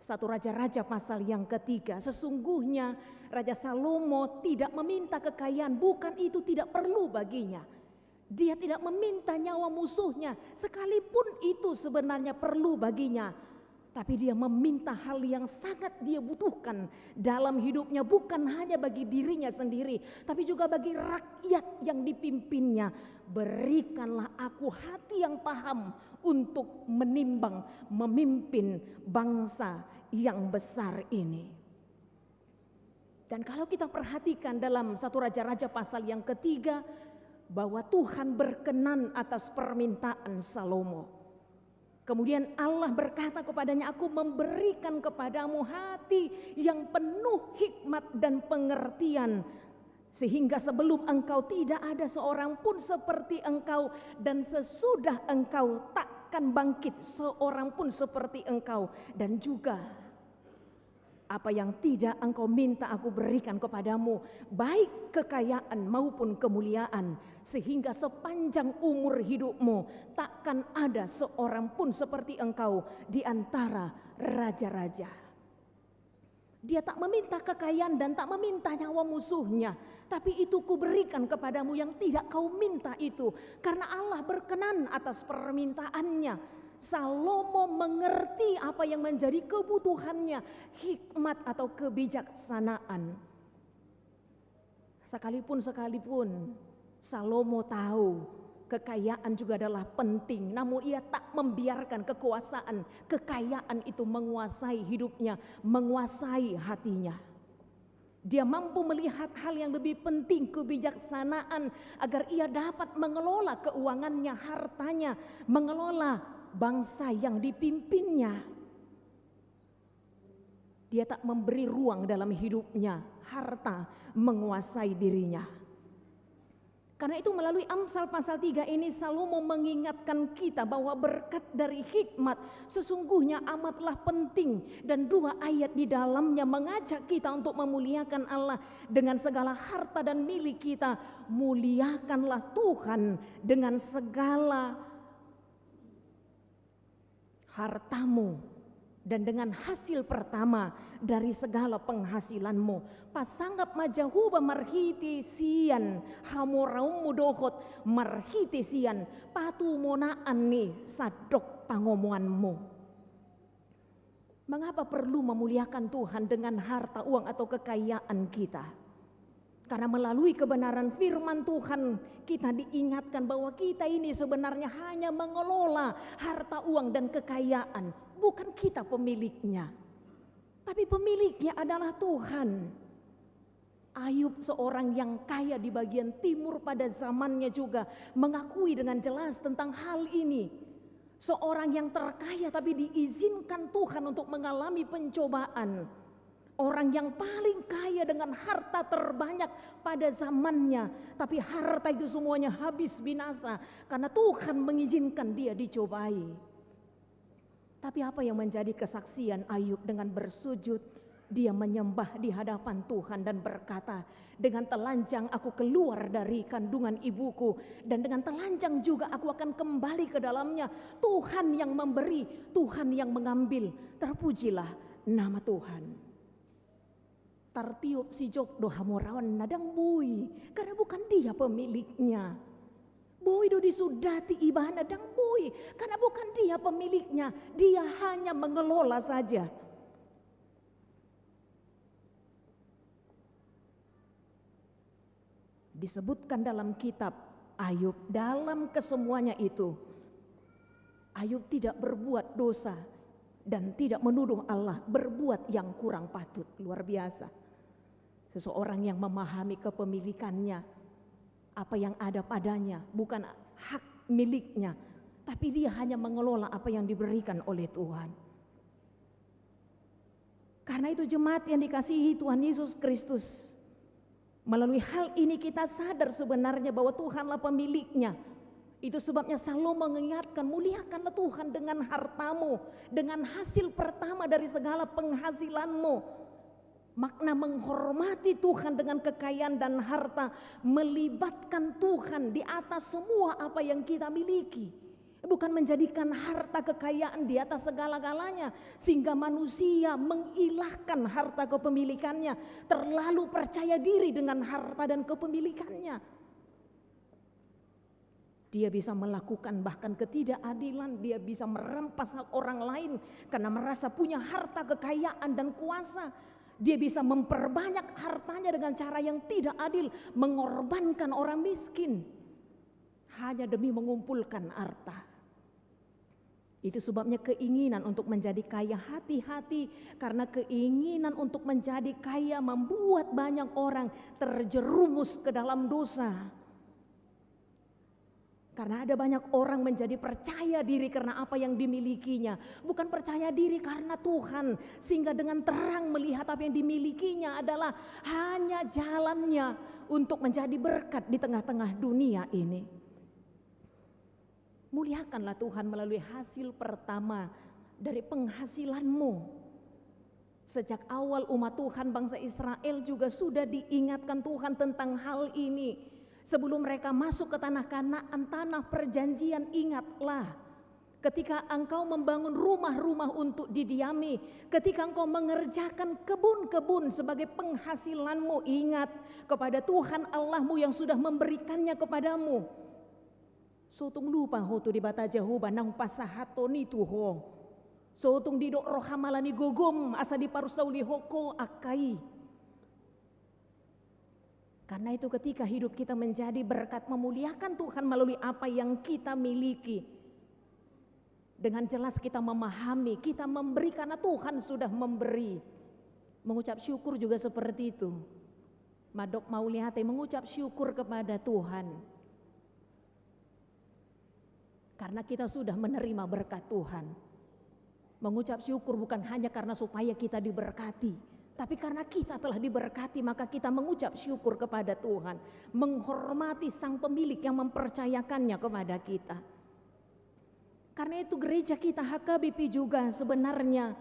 1 Raja-Raja pasal yang ketiga. Sesungguhnya Raja Salomo tidak meminta kekayaan, bukan itu tidak perlu baginya. Dia tidak meminta nyawa musuhnya, sekalipun itu sebenarnya perlu baginya. Tapi dia meminta hal yang sangat dia butuhkan dalam hidupnya, bukan hanya bagi dirinya sendiri, tapi juga bagi rakyat yang dipimpinnya. Berikanlah aku hati yang paham untuk menimbang, memimpin bangsa yang besar ini. Dan kalau kita perhatikan dalam 1 Raja-Raja pasal yang ketiga, bahwa Tuhan berkenan atas permintaan Salomo. Kemudian Allah berkata kepadanya, aku memberikan kepadamu hati yang penuh hikmat dan pengertian, sehingga sebelum engkau tidak ada seorang pun seperti engkau, dan sesudah engkau takkan bangkit seorang pun seperti engkau. Dan juga apa yang tidak engkau minta aku berikan kepadamu, baik kekayaan maupun kemuliaan, sehingga sepanjang umur hidupmu takkan ada seorang pun seperti engkau di antara raja-raja. Dia tak meminta kekayaan dan tak meminta nyawa musuhnya, tapi itu kuberikan kepadamu yang tidak kau minta itu, karena Allah berkenan atas permintaannya. Salomo mengerti apa yang menjadi kebutuhannya, hikmat atau kebijaksanaan. Sekalipun Salomo tahu kekayaan juga adalah penting, namun ia tak membiarkan kekuasaan, kekayaan itu menguasai hidupnya, menguasai hatinya. Dia mampu melihat hal yang lebih penting, kebijaksanaan, agar ia dapat mengelola keuangannya, hartanya, mengelola bangsa yang dipimpinnya. Dia tak memberi ruang dalam hidupnya, harta menguasai dirinya. Karena itu melalui Amsal pasal 3 ini Salomo mengingatkan kita bahwa berkat dari hikmat sesungguhnya amatlah penting, dan 2 ayat di dalamnya mengajak kita untuk memuliakan Allah dengan segala harta dan milik kita. Muliakanlah Tuhan dengan segala hartamu dan dengan hasil pertama dari segala penghasilanmu. Pasanggap majahuba marhiti sian hamoraum mudohot marhiti sian patumonaan nih sadok pangomonganmu. Mengapa perlu memuliakan Tuhan dengan harta, uang atau kekayaan kita? Karena melalui kebenaran firman Tuhan kita diingatkan bahwa kita ini sebenarnya hanya mengelola harta, uang dan kekayaan. Bukan kita pemiliknya, tapi pemiliknya adalah Tuhan. Ayub, seorang yang kaya di bagian timur pada zamannya, juga mengakui dengan jelas tentang hal ini. Seorang yang terkaya tapi diizinkan Tuhan untuk mengalami pencobaan. Orang yang paling kaya dengan harta terbanyak pada zamannya. Tapi harta itu semuanya habis binasa karena Tuhan mengizinkan dia dicobai. Tapi apa yang menjadi kesaksian Ayub? Dengan bersujud dia menyembah di hadapan Tuhan dan berkata, dengan telanjang aku keluar dari kandungan ibuku, dan dengan telanjang juga aku akan kembali ke dalamnya. Tuhan yang memberi, Tuhan yang mengambil. Terpujilah nama Tuhan. Tartiup si jok doha morawan nadang bui, karena bukan dia pemiliknya. Bui do disudati ibah nadang bui, karena bukan dia pemiliknya. Dia hanya mengelola saja. Disebutkan dalam kitab Ayub, dalam kesemuanya itu Ayub tidak berbuat dosa dan tidak menuduh Allah berbuat yang kurang patut. Luar biasa. Seseorang yang memahami kepemilikannya, apa yang ada padanya bukan hak miliknya, tapi dia hanya mengelola apa yang diberikan oleh Tuhan. Karena itu jemaat yang dikasihi Tuhan Yesus Kristus, melalui hal ini kita sadar sebenarnya bahwa Tuhanlah pemiliknya. Itu sebabnya selalu mengingatkan, muliakanlah Tuhan dengan hartamu, dengan hasil pertama dari segala penghasilanmu. Makna menghormati Tuhan dengan kekayaan dan harta, melibatkan Tuhan di atas semua apa yang kita miliki. Bukan menjadikan harta kekayaan di atas segala-galanya, sehingga manusia mengilahkan harta kepemilikannya, terlalu percaya diri dengan harta dan kepemilikannya. Dia bisa melakukan bahkan ketidakadilan, dia bisa merampas hak orang lain karena merasa punya harta, kekayaan dan kuasa. Dia bisa memperbanyak hartanya dengan cara yang tidak adil, mengorbankan orang miskin hanya demi mengumpulkan harta. Itu sebabnya keinginan untuk menjadi kaya, hati-hati, karena keinginan untuk menjadi kaya membuat banyak orang terjerumus ke dalam dosa. Karena ada banyak orang menjadi percaya diri karena apa yang dimilikinya, bukan percaya diri karena Tuhan, sehingga dengan terang melihat apa yang dimilikinya adalah hanya jalannya untuk menjadi berkat di tengah-tengah dunia ini. Muliakanlah Tuhan melalui hasil pertama dari penghasilanmu. Sejak awal umat Tuhan bangsa Israel juga sudah diingatkan Tuhan tentang hal ini. Sebelum mereka masuk ke tanah Kanaan, tanah perjanjian, ingatlah ketika engkau membangun rumah-rumah untuk didiami, ketika engkau mengerjakan kebun-kebun sebagai penghasilanmu, ingat kepada Tuhan Allahmu yang sudah memberikannya kepadamu. Sotung lupa ho tu di bata Jehovah nang pasahato ni tuho. Sotung didok rohamalani gogom asa di parusauli hoko akai. Karena itu ketika hidup kita menjadi berkat, memuliakan Tuhan melalui apa yang kita miliki, dengan jelas kita memahami, kita memberi karena Tuhan sudah memberi. Mengucap syukur juga seperti itu. Madok mau lihat mengucap syukur kepada Tuhan. Karena kita sudah menerima berkat Tuhan. Mengucap syukur bukan hanya karena supaya kita diberkati, tapi karena kita telah diberkati, maka kita mengucap syukur kepada Tuhan, menghormati sang pemilik yang mempercayakannya kepada kita. Karena itu gereja kita HKBP juga sebenarnya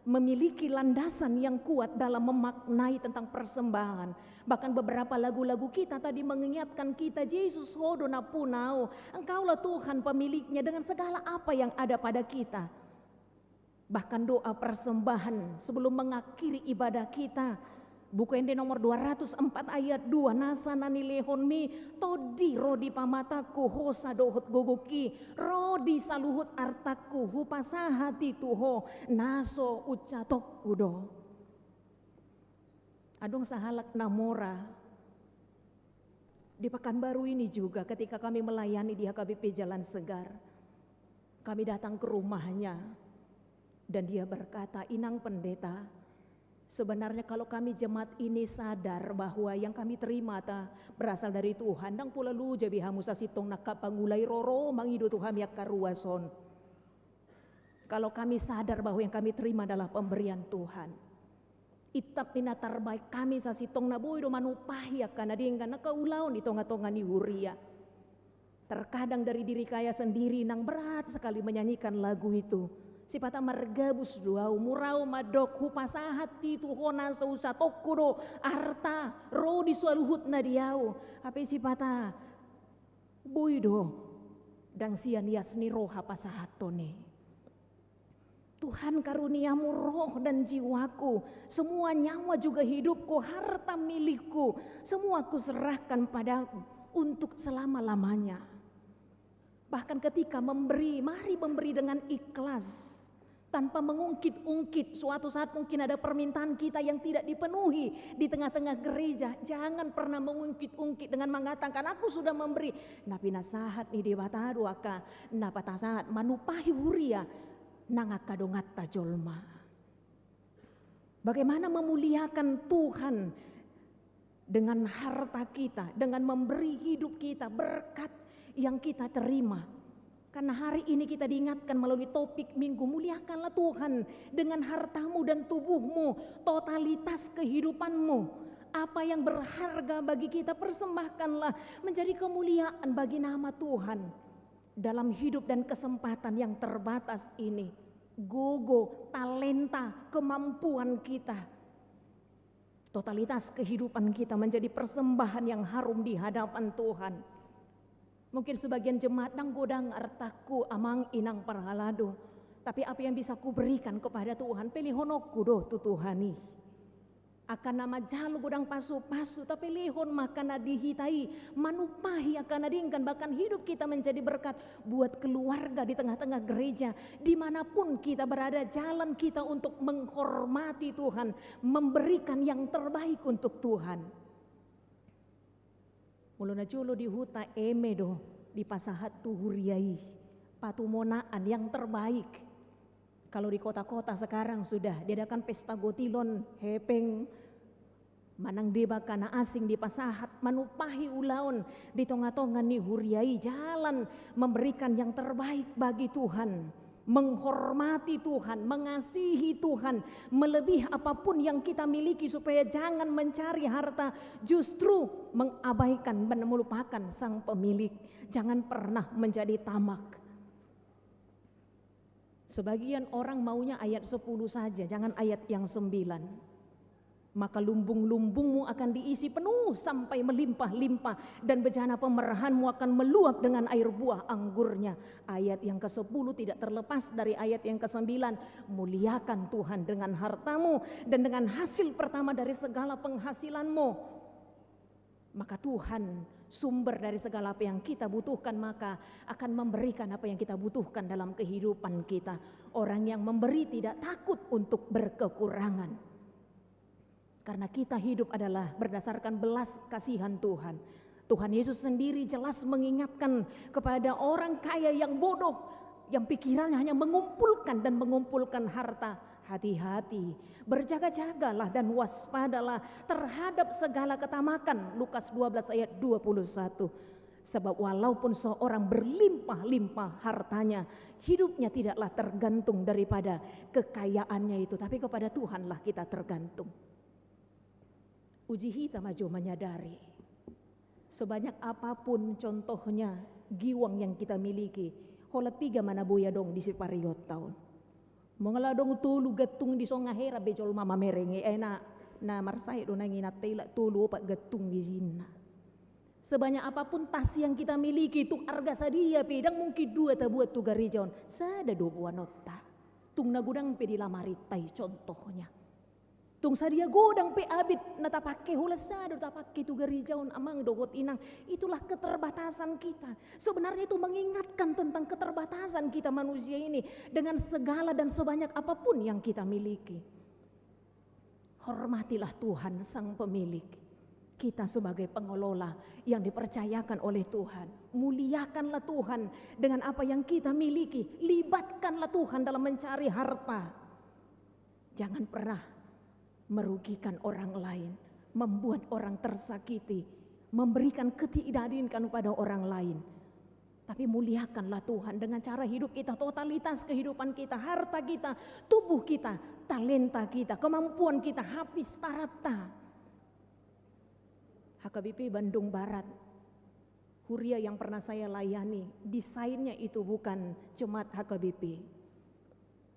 memiliki landasan yang kuat dalam memaknai tentang persembahan. Bahkan beberapa lagu-lagu kita tadi mengingatkan kita, Yesus hodona punau, engkaulah Tuhan pemiliknya dengan segala apa yang ada pada kita. Bahkan doa persembahan sebelum mengakhiri ibadah kita, buku Ende nomor 204 ayat 2, nasa nani lehonmi todi rodi pamataku hosa dohot gogoki rodi saluhut artaku hupasahati tuho naso ucatok kudo. Adong sahalak namora di Pekanbaru ini juga ketika kami melayani di HKBP Jalan Segar, kami datang ke rumahnya. Dan dia berkata, Inang Pendeta, sebenarnya kalau kami jemaat ini sadar bahwa yang kami terima berasal dari Tuhan, nang pula lu jabi hamusa sitong nakapangulay roro mangido Tuhan yak karuason. Kalau kami sadar bahwa yang kami terima adalah pemberian Tuhan, Itap nina terbaik kami sasitong na boy do manupahi akan adingkan na kaulaon di tonga-tonga ni huria. Terkadang dari diri kaya sendiri nang berat sekali menyanyikan lagu itu. Sipata margabus duau murau madok hupasahat tu hona sausa tokuro arta ro di sualuhut na diau. Tapi sipata boy do dang sian yasni roha pasahatone. Tuhan karuniamu roh dan jiwaku, semua nyawa juga hidupku, harta milikku, semua ku serahkan padaku untuk selama-lamanya. Bahkan ketika memberi, mari memberi dengan ikhlas, tanpa mengungkit-ungkit. Suatu saat mungkin ada permintaan kita yang tidak dipenuhi di tengah-tengah gereja. Jangan pernah mengungkit-ungkit dengan mengatakan aku sudah memberi. Napi nasahat ni debatadu aka napatasahat manupahi huria. Nangakadongatta jolma. Bagaimana memuliakan Tuhan dengan harta kita, dengan memberi hidup kita, berkat yang kita terima. Karena hari ini kita diingatkan melalui topik minggu, muliakanlah Tuhan dengan hartamu dan tubuhmu, totalitas kehidupanmu. Apa yang berharga bagi kita persembahkanlah menjadi kemuliaan bagi nama Tuhan. Dalam hidup dan kesempatan yang terbatas ini, gogo, talenta, kemampuan kita, totalitas kehidupan kita menjadi persembahan yang harum di hadapan Tuhan. Mungkin sebagian jemaat nang godang artaku amang inang parhalado, tapi apa yang bisa kuberikan kepada Tuhan, pelihonokku doh tu Tuhani. Akan nama jalo godang pasu-pasu, tapi lihon makana dihitai, manupahi akan adingkan, bahkan hidup kita menjadi berkat buat keluarga di tengah-tengah gereja. Dimanapun kita berada, jalan kita untuk menghormati Tuhan, memberikan yang terbaik untuk Tuhan. Muluna jolo di huta emedo, di pasahat tuhuriai, patumonaan yang terbaik. Kalau di kota-kota sekarang sudah diadakan pesta gotilon, hepeng, manang deba kana asing di pasahat, manupahi ulaon di tonga-tonga ni huriai, jalan memberikan yang terbaik bagi Tuhan, menghormati Tuhan, mengasihi Tuhan, melebihi apapun yang kita miliki, supaya jangan mencari harta, justru mengabaikan dan melupakan sang pemilik. Jangan pernah menjadi tamak. Sebagian orang maunya ayat 10 saja, jangan ayat yang 9. Maka lumbung-lumbungmu akan diisi penuh sampai melimpah-limpah, dan bejana pemerahanmu akan meluap dengan air buah anggurnya. Ayat yang ke-10 tidak terlepas dari ayat yang ke-9. Muliakan Tuhan dengan hartamu dan dengan hasil pertama dari segala penghasilanmu. Maka Tuhan sumber dari segala apa yang kita butuhkan, maka akan memberikan apa yang kita butuhkan dalam kehidupan kita. Orang yang memberi tidak takut untuk berkekurangan, karena kita hidup adalah berdasarkan belas kasihan Tuhan. Tuhan Yesus sendiri jelas mengingatkan kepada orang kaya yang bodoh, yang pikirannya hanya mengumpulkan dan mengumpulkan harta. Hati-hati, berjaga-jagalah dan waspadalah terhadap segala ketamakan. Lukas 12 ayat 21. Sebab walaupun seorang berlimpah-limpah hartanya, hidupnya tidaklah tergantung daripada kekayaannya itu, tapi kepada Tuhanlah kita tergantung. Uji kita maju menyadari, sebanyak apapun contohnya giwang yang kita miliki, hola piga mana boya dong di sipariot tahun. Mengeladong tulu getung di songahera bejol mama merenge na marsai do nanginat tela tulu pak getung di zina. Sebanyak apapun tas yang kita miliki itu harga sadia pedang mungkin 2 tabuat tu garijaon sada 20 nota. Tung nagudang pe di lamaritai contohnya. Tung sadia godang pe abit na tapake hula sada tapake tu garijaon amang dogot inang. Itulah keterbatasan kita. Sebenarnya itu mengingatkan tentang keterbatasan kita manusia ini dengan segala dan sebanyak apapun yang kita miliki. Hormatilah Tuhan sang pemilik. Kita sebagai pengelola yang dipercayakan oleh Tuhan. Muliakanlah Tuhan dengan apa yang kita miliki. Libatkanlah Tuhan dalam mencari harta. Jangan pernah merugikan orang lain, membuat orang tersakiti, memberikan ketidakadilan kepada orang lain. Tapi muliakanlah Tuhan dengan cara hidup kita, totalitas kehidupan kita, harta kita, tubuh kita, talenta kita, kemampuan kita habis tak rata. HKBP Bandung Barat, Huria yang pernah saya layani, desainnya itu bukan jemaat HKBP.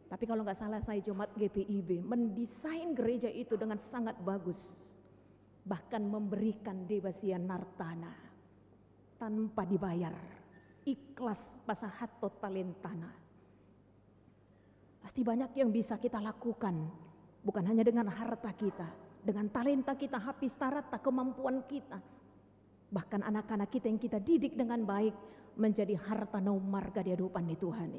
Tapi kalau nggak salah saya jemaat GPIB, mendesain gereja itu dengan sangat bagus. Bahkan memberikan Debasia Nartana tanpa dibayar. Ikhlas pasahato talentana. Pasti banyak yang bisa kita lakukan, bukan hanya dengan harta kita, dengan talenta kita, habis tarata, kemampuan kita. Bahkan anak-anak kita yang kita didik dengan baik menjadi harta naumarga di hadapan Tuhan.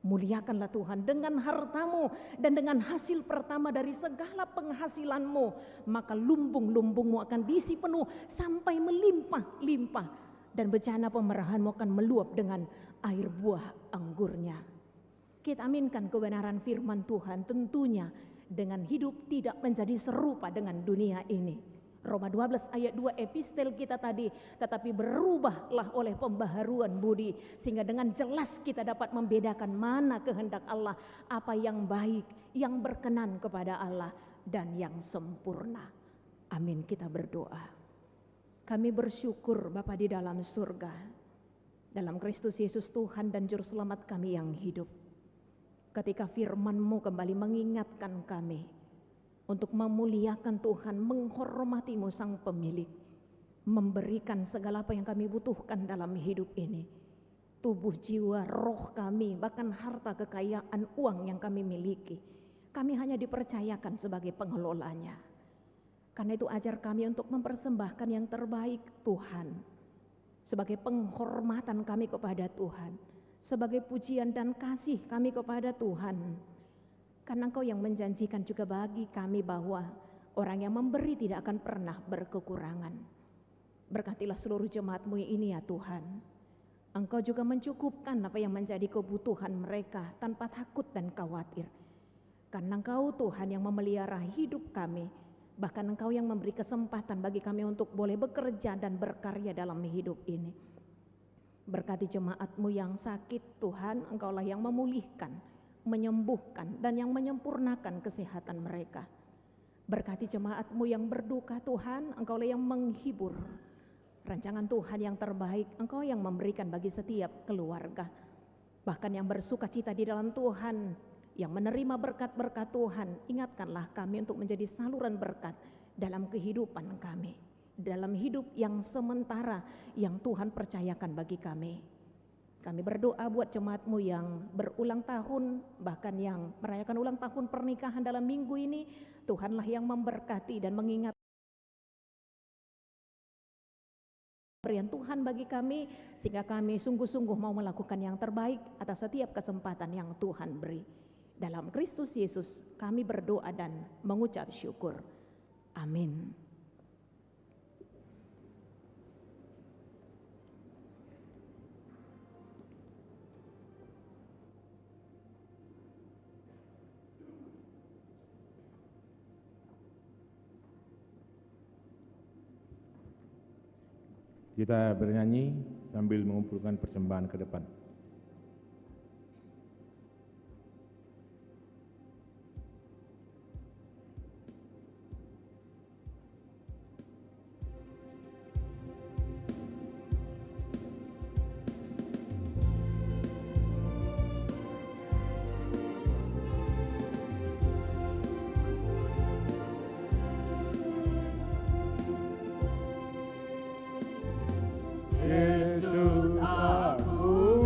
Muliakanlah Tuhan dengan hartamu dan dengan hasil pertama dari segala penghasilanmu, maka lumbung-lumbungmu akan diisi penuh sampai melimpah-limpah, dan bencana pemerahanmu akan meluap dengan air buah anggurnya. Kita aminkan kebenaran firman Tuhan, tentunya dengan hidup tidak menjadi serupa dengan dunia ini. Roma 12 ayat 2 epistel kita tadi, tetapi berubahlah oleh pembaharuan budi, sehingga dengan jelas kita dapat membedakan mana kehendak Allah, apa yang baik, yang berkenan kepada Allah, dan yang sempurna. Amin, kita berdoa. Kami bersyukur Bapa di dalam surga, dalam Kristus Yesus Tuhan dan Juru Selamat kami yang hidup. Ketika firman-Mu kembali mengingatkan kami untuk memuliakan Tuhan, menghormati-Mu Sang Pemilik, memberikan segala apa yang kami butuhkan dalam hidup ini. Tubuh, jiwa, roh kami, bahkan harta, kekayaan, uang yang kami miliki, kami hanya dipercayakan sebagai pengelolanya. Karena itu ajar kami untuk mempersembahkan yang terbaik Tuhan, sebagai penghormatan kami kepada Tuhan, sebagai pujian dan kasih kami kepada Tuhan. Karena Engkau yang menjanjikan juga bagi kami bahwa orang yang memberi tidak akan pernah berkekurangan. Berkatilah seluruh jemaat-Mu ini ya Tuhan. Engkau juga mencukupkan apa yang menjadi kebutuhan mereka tanpa takut dan khawatir. Karena Engkau Tuhan yang memelihara hidup kami. Bahkan Engkau yang memberi kesempatan bagi kami untuk boleh bekerja dan berkarya dalam hidup ini. Berkati jemaat-Mu yang sakit Tuhan, Engkaulah yang memulihkan, menyembuhkan, dan yang menyempurnakan kesehatan mereka. Berkati jemaat-Mu yang berduka Tuhan, Engkaulah yang menghibur. Rancangan Tuhan yang terbaik Engkau yang memberikan bagi setiap keluarga. Bahkan yang bersuka cita di dalam Tuhan, yang menerima berkat-berkat Tuhan, ingatkanlah kami untuk menjadi saluran berkat dalam kehidupan kami, dalam hidup yang sementara yang Tuhan percayakan bagi kami. Kami berdoa buat jemaat-Mu yang berulang tahun, bahkan yang merayakan ulang tahun pernikahan dalam minggu ini. Tuhanlah yang memberkati dan mengingat pemberian Tuhan bagi kami, sehingga kami sungguh-sungguh mau melakukan yang terbaik atas setiap kesempatan yang Tuhan beri. Dalam Kristus Yesus kami berdoa dan mengucap syukur. Amin.
Kita bernyanyi sambil mengumpulkan persembahan ke depan.
Yesus, aku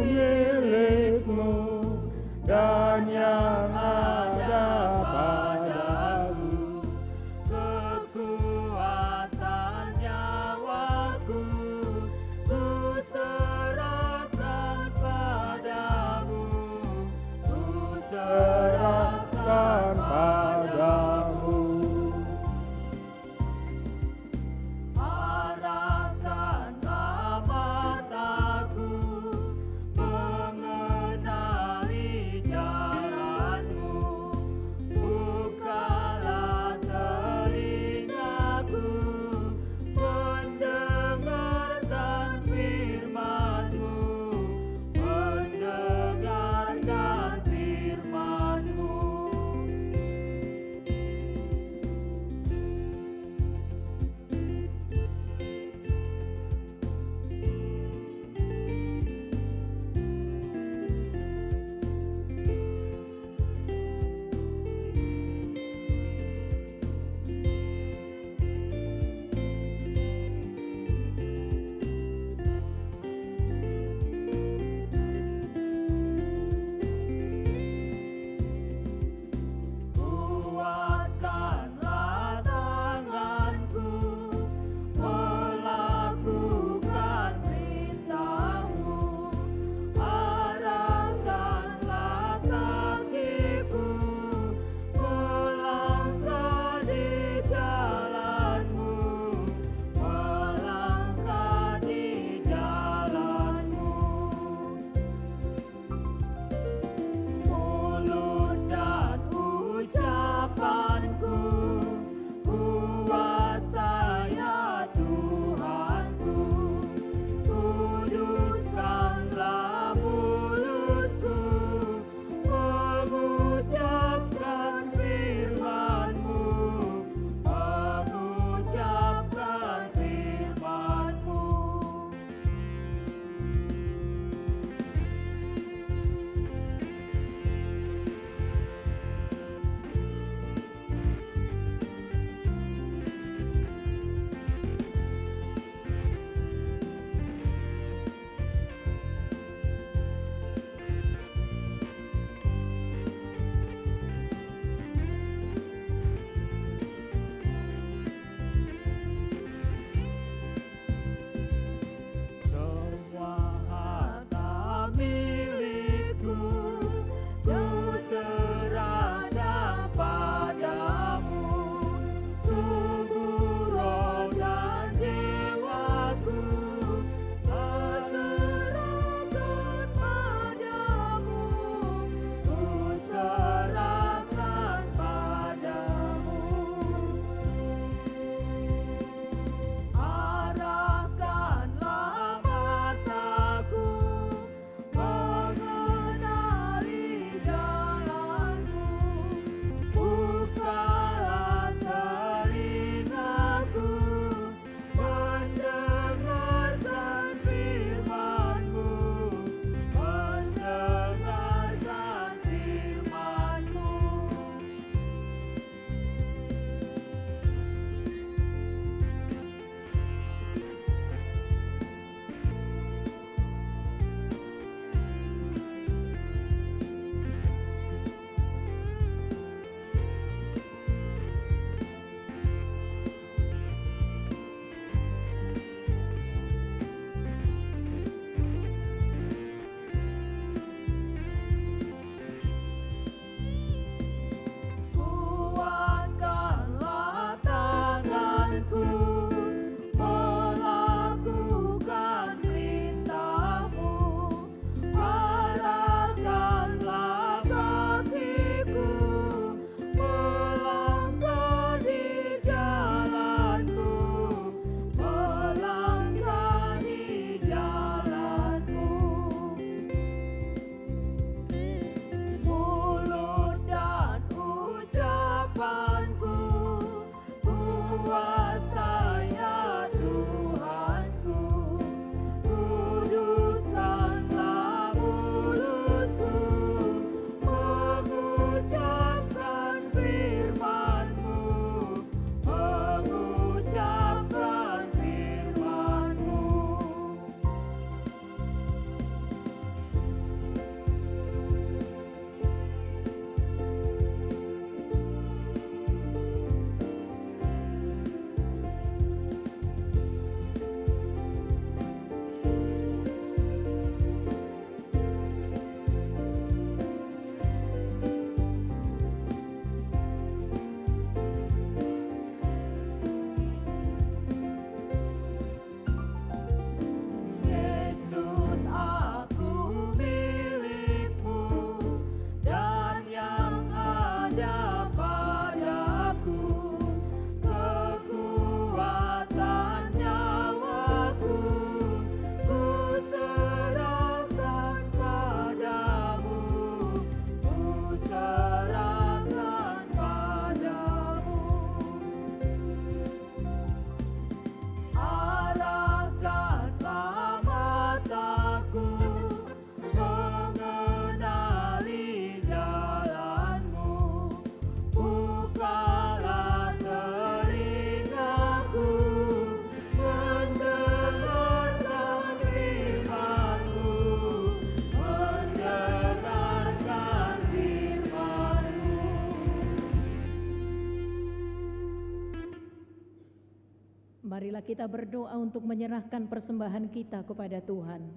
Marilah kita berdoa untuk menyerahkan persembahan kita kepada Tuhan.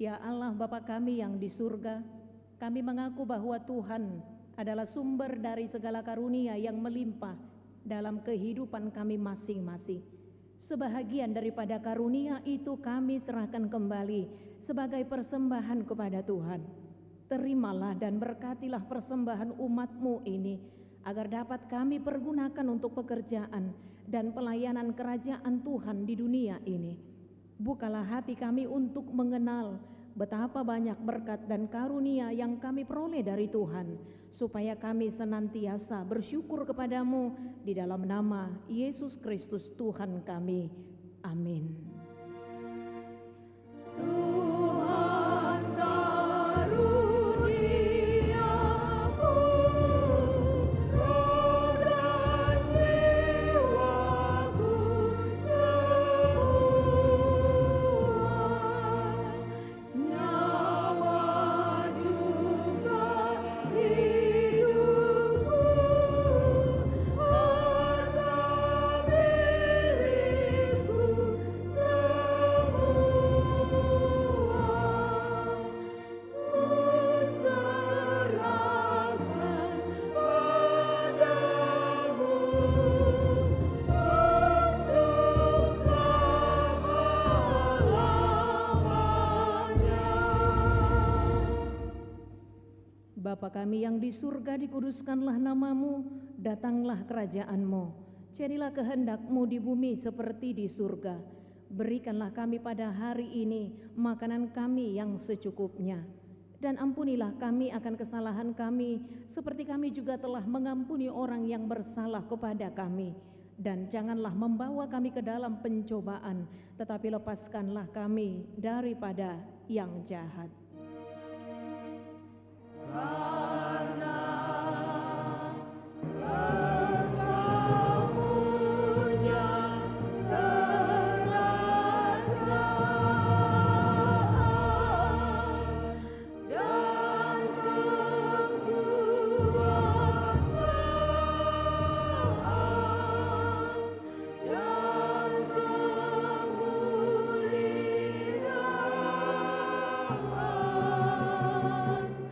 Ya Allah Bapa kami yang di surga, kami mengaku bahwa Tuhan adalah sumber dari segala karunia yang melimpah dalam kehidupan kami masing-masing. Sebahagian daripada karunia itu kami serahkan kembali sebagai persembahan kepada Tuhan. Terimalah dan berkatilah persembahan umat-Mu ini, agar dapat kami pergunakan untuk pekerjaan dan pelayanan kerajaan Tuhan di dunia ini. Bukalah hati kami untuk mengenal betapa banyak berkat dan karunia yang kami peroleh dari Tuhan, supaya kami senantiasa bersyukur kepadamu di dalam nama Yesus Kristus Tuhan kami. Amin.
Tuhan karuniamu, roh dan jiwaku semua, nyawa juga hidupku, harta milikku semua, ku serahkan padamu untuk selama-lamanya.
Bapa kami yang di surga, dikuduskanlah namamu, datanglah kerajaan-Mu. Jadilah kehendak-Mu di bumi seperti di surga. Berikanlah kami pada hari ini makanan kami yang secukupnya. Dan ampunilah kami akan kesalahan kami, seperti kami juga telah mengampuni orang yang bersalah kepada kami. Dan janganlah membawa kami ke dalam pencobaan, tetapi lepaskanlah kami daripada yang jahat.
Karena Engkau punya kerajaan dan kekuasaan dan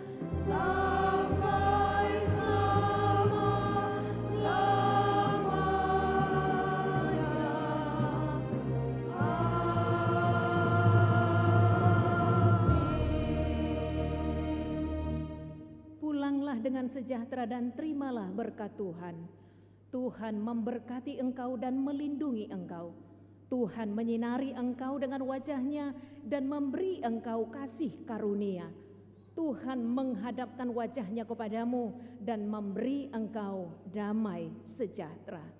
kemuliaan sampai selama-lamanya.
Pulanglah dengan sejahtera dan terimalah berkat Tuhan. Tuhan memberkati engkau dan melindungi engkau. Tuhan menyinari engkau dengan wajah-Nya dan memberi engkau kasih karunia. Tuhan menghadapkan wajah-Nya kepadamu dan memberi engkau damai sejahtera.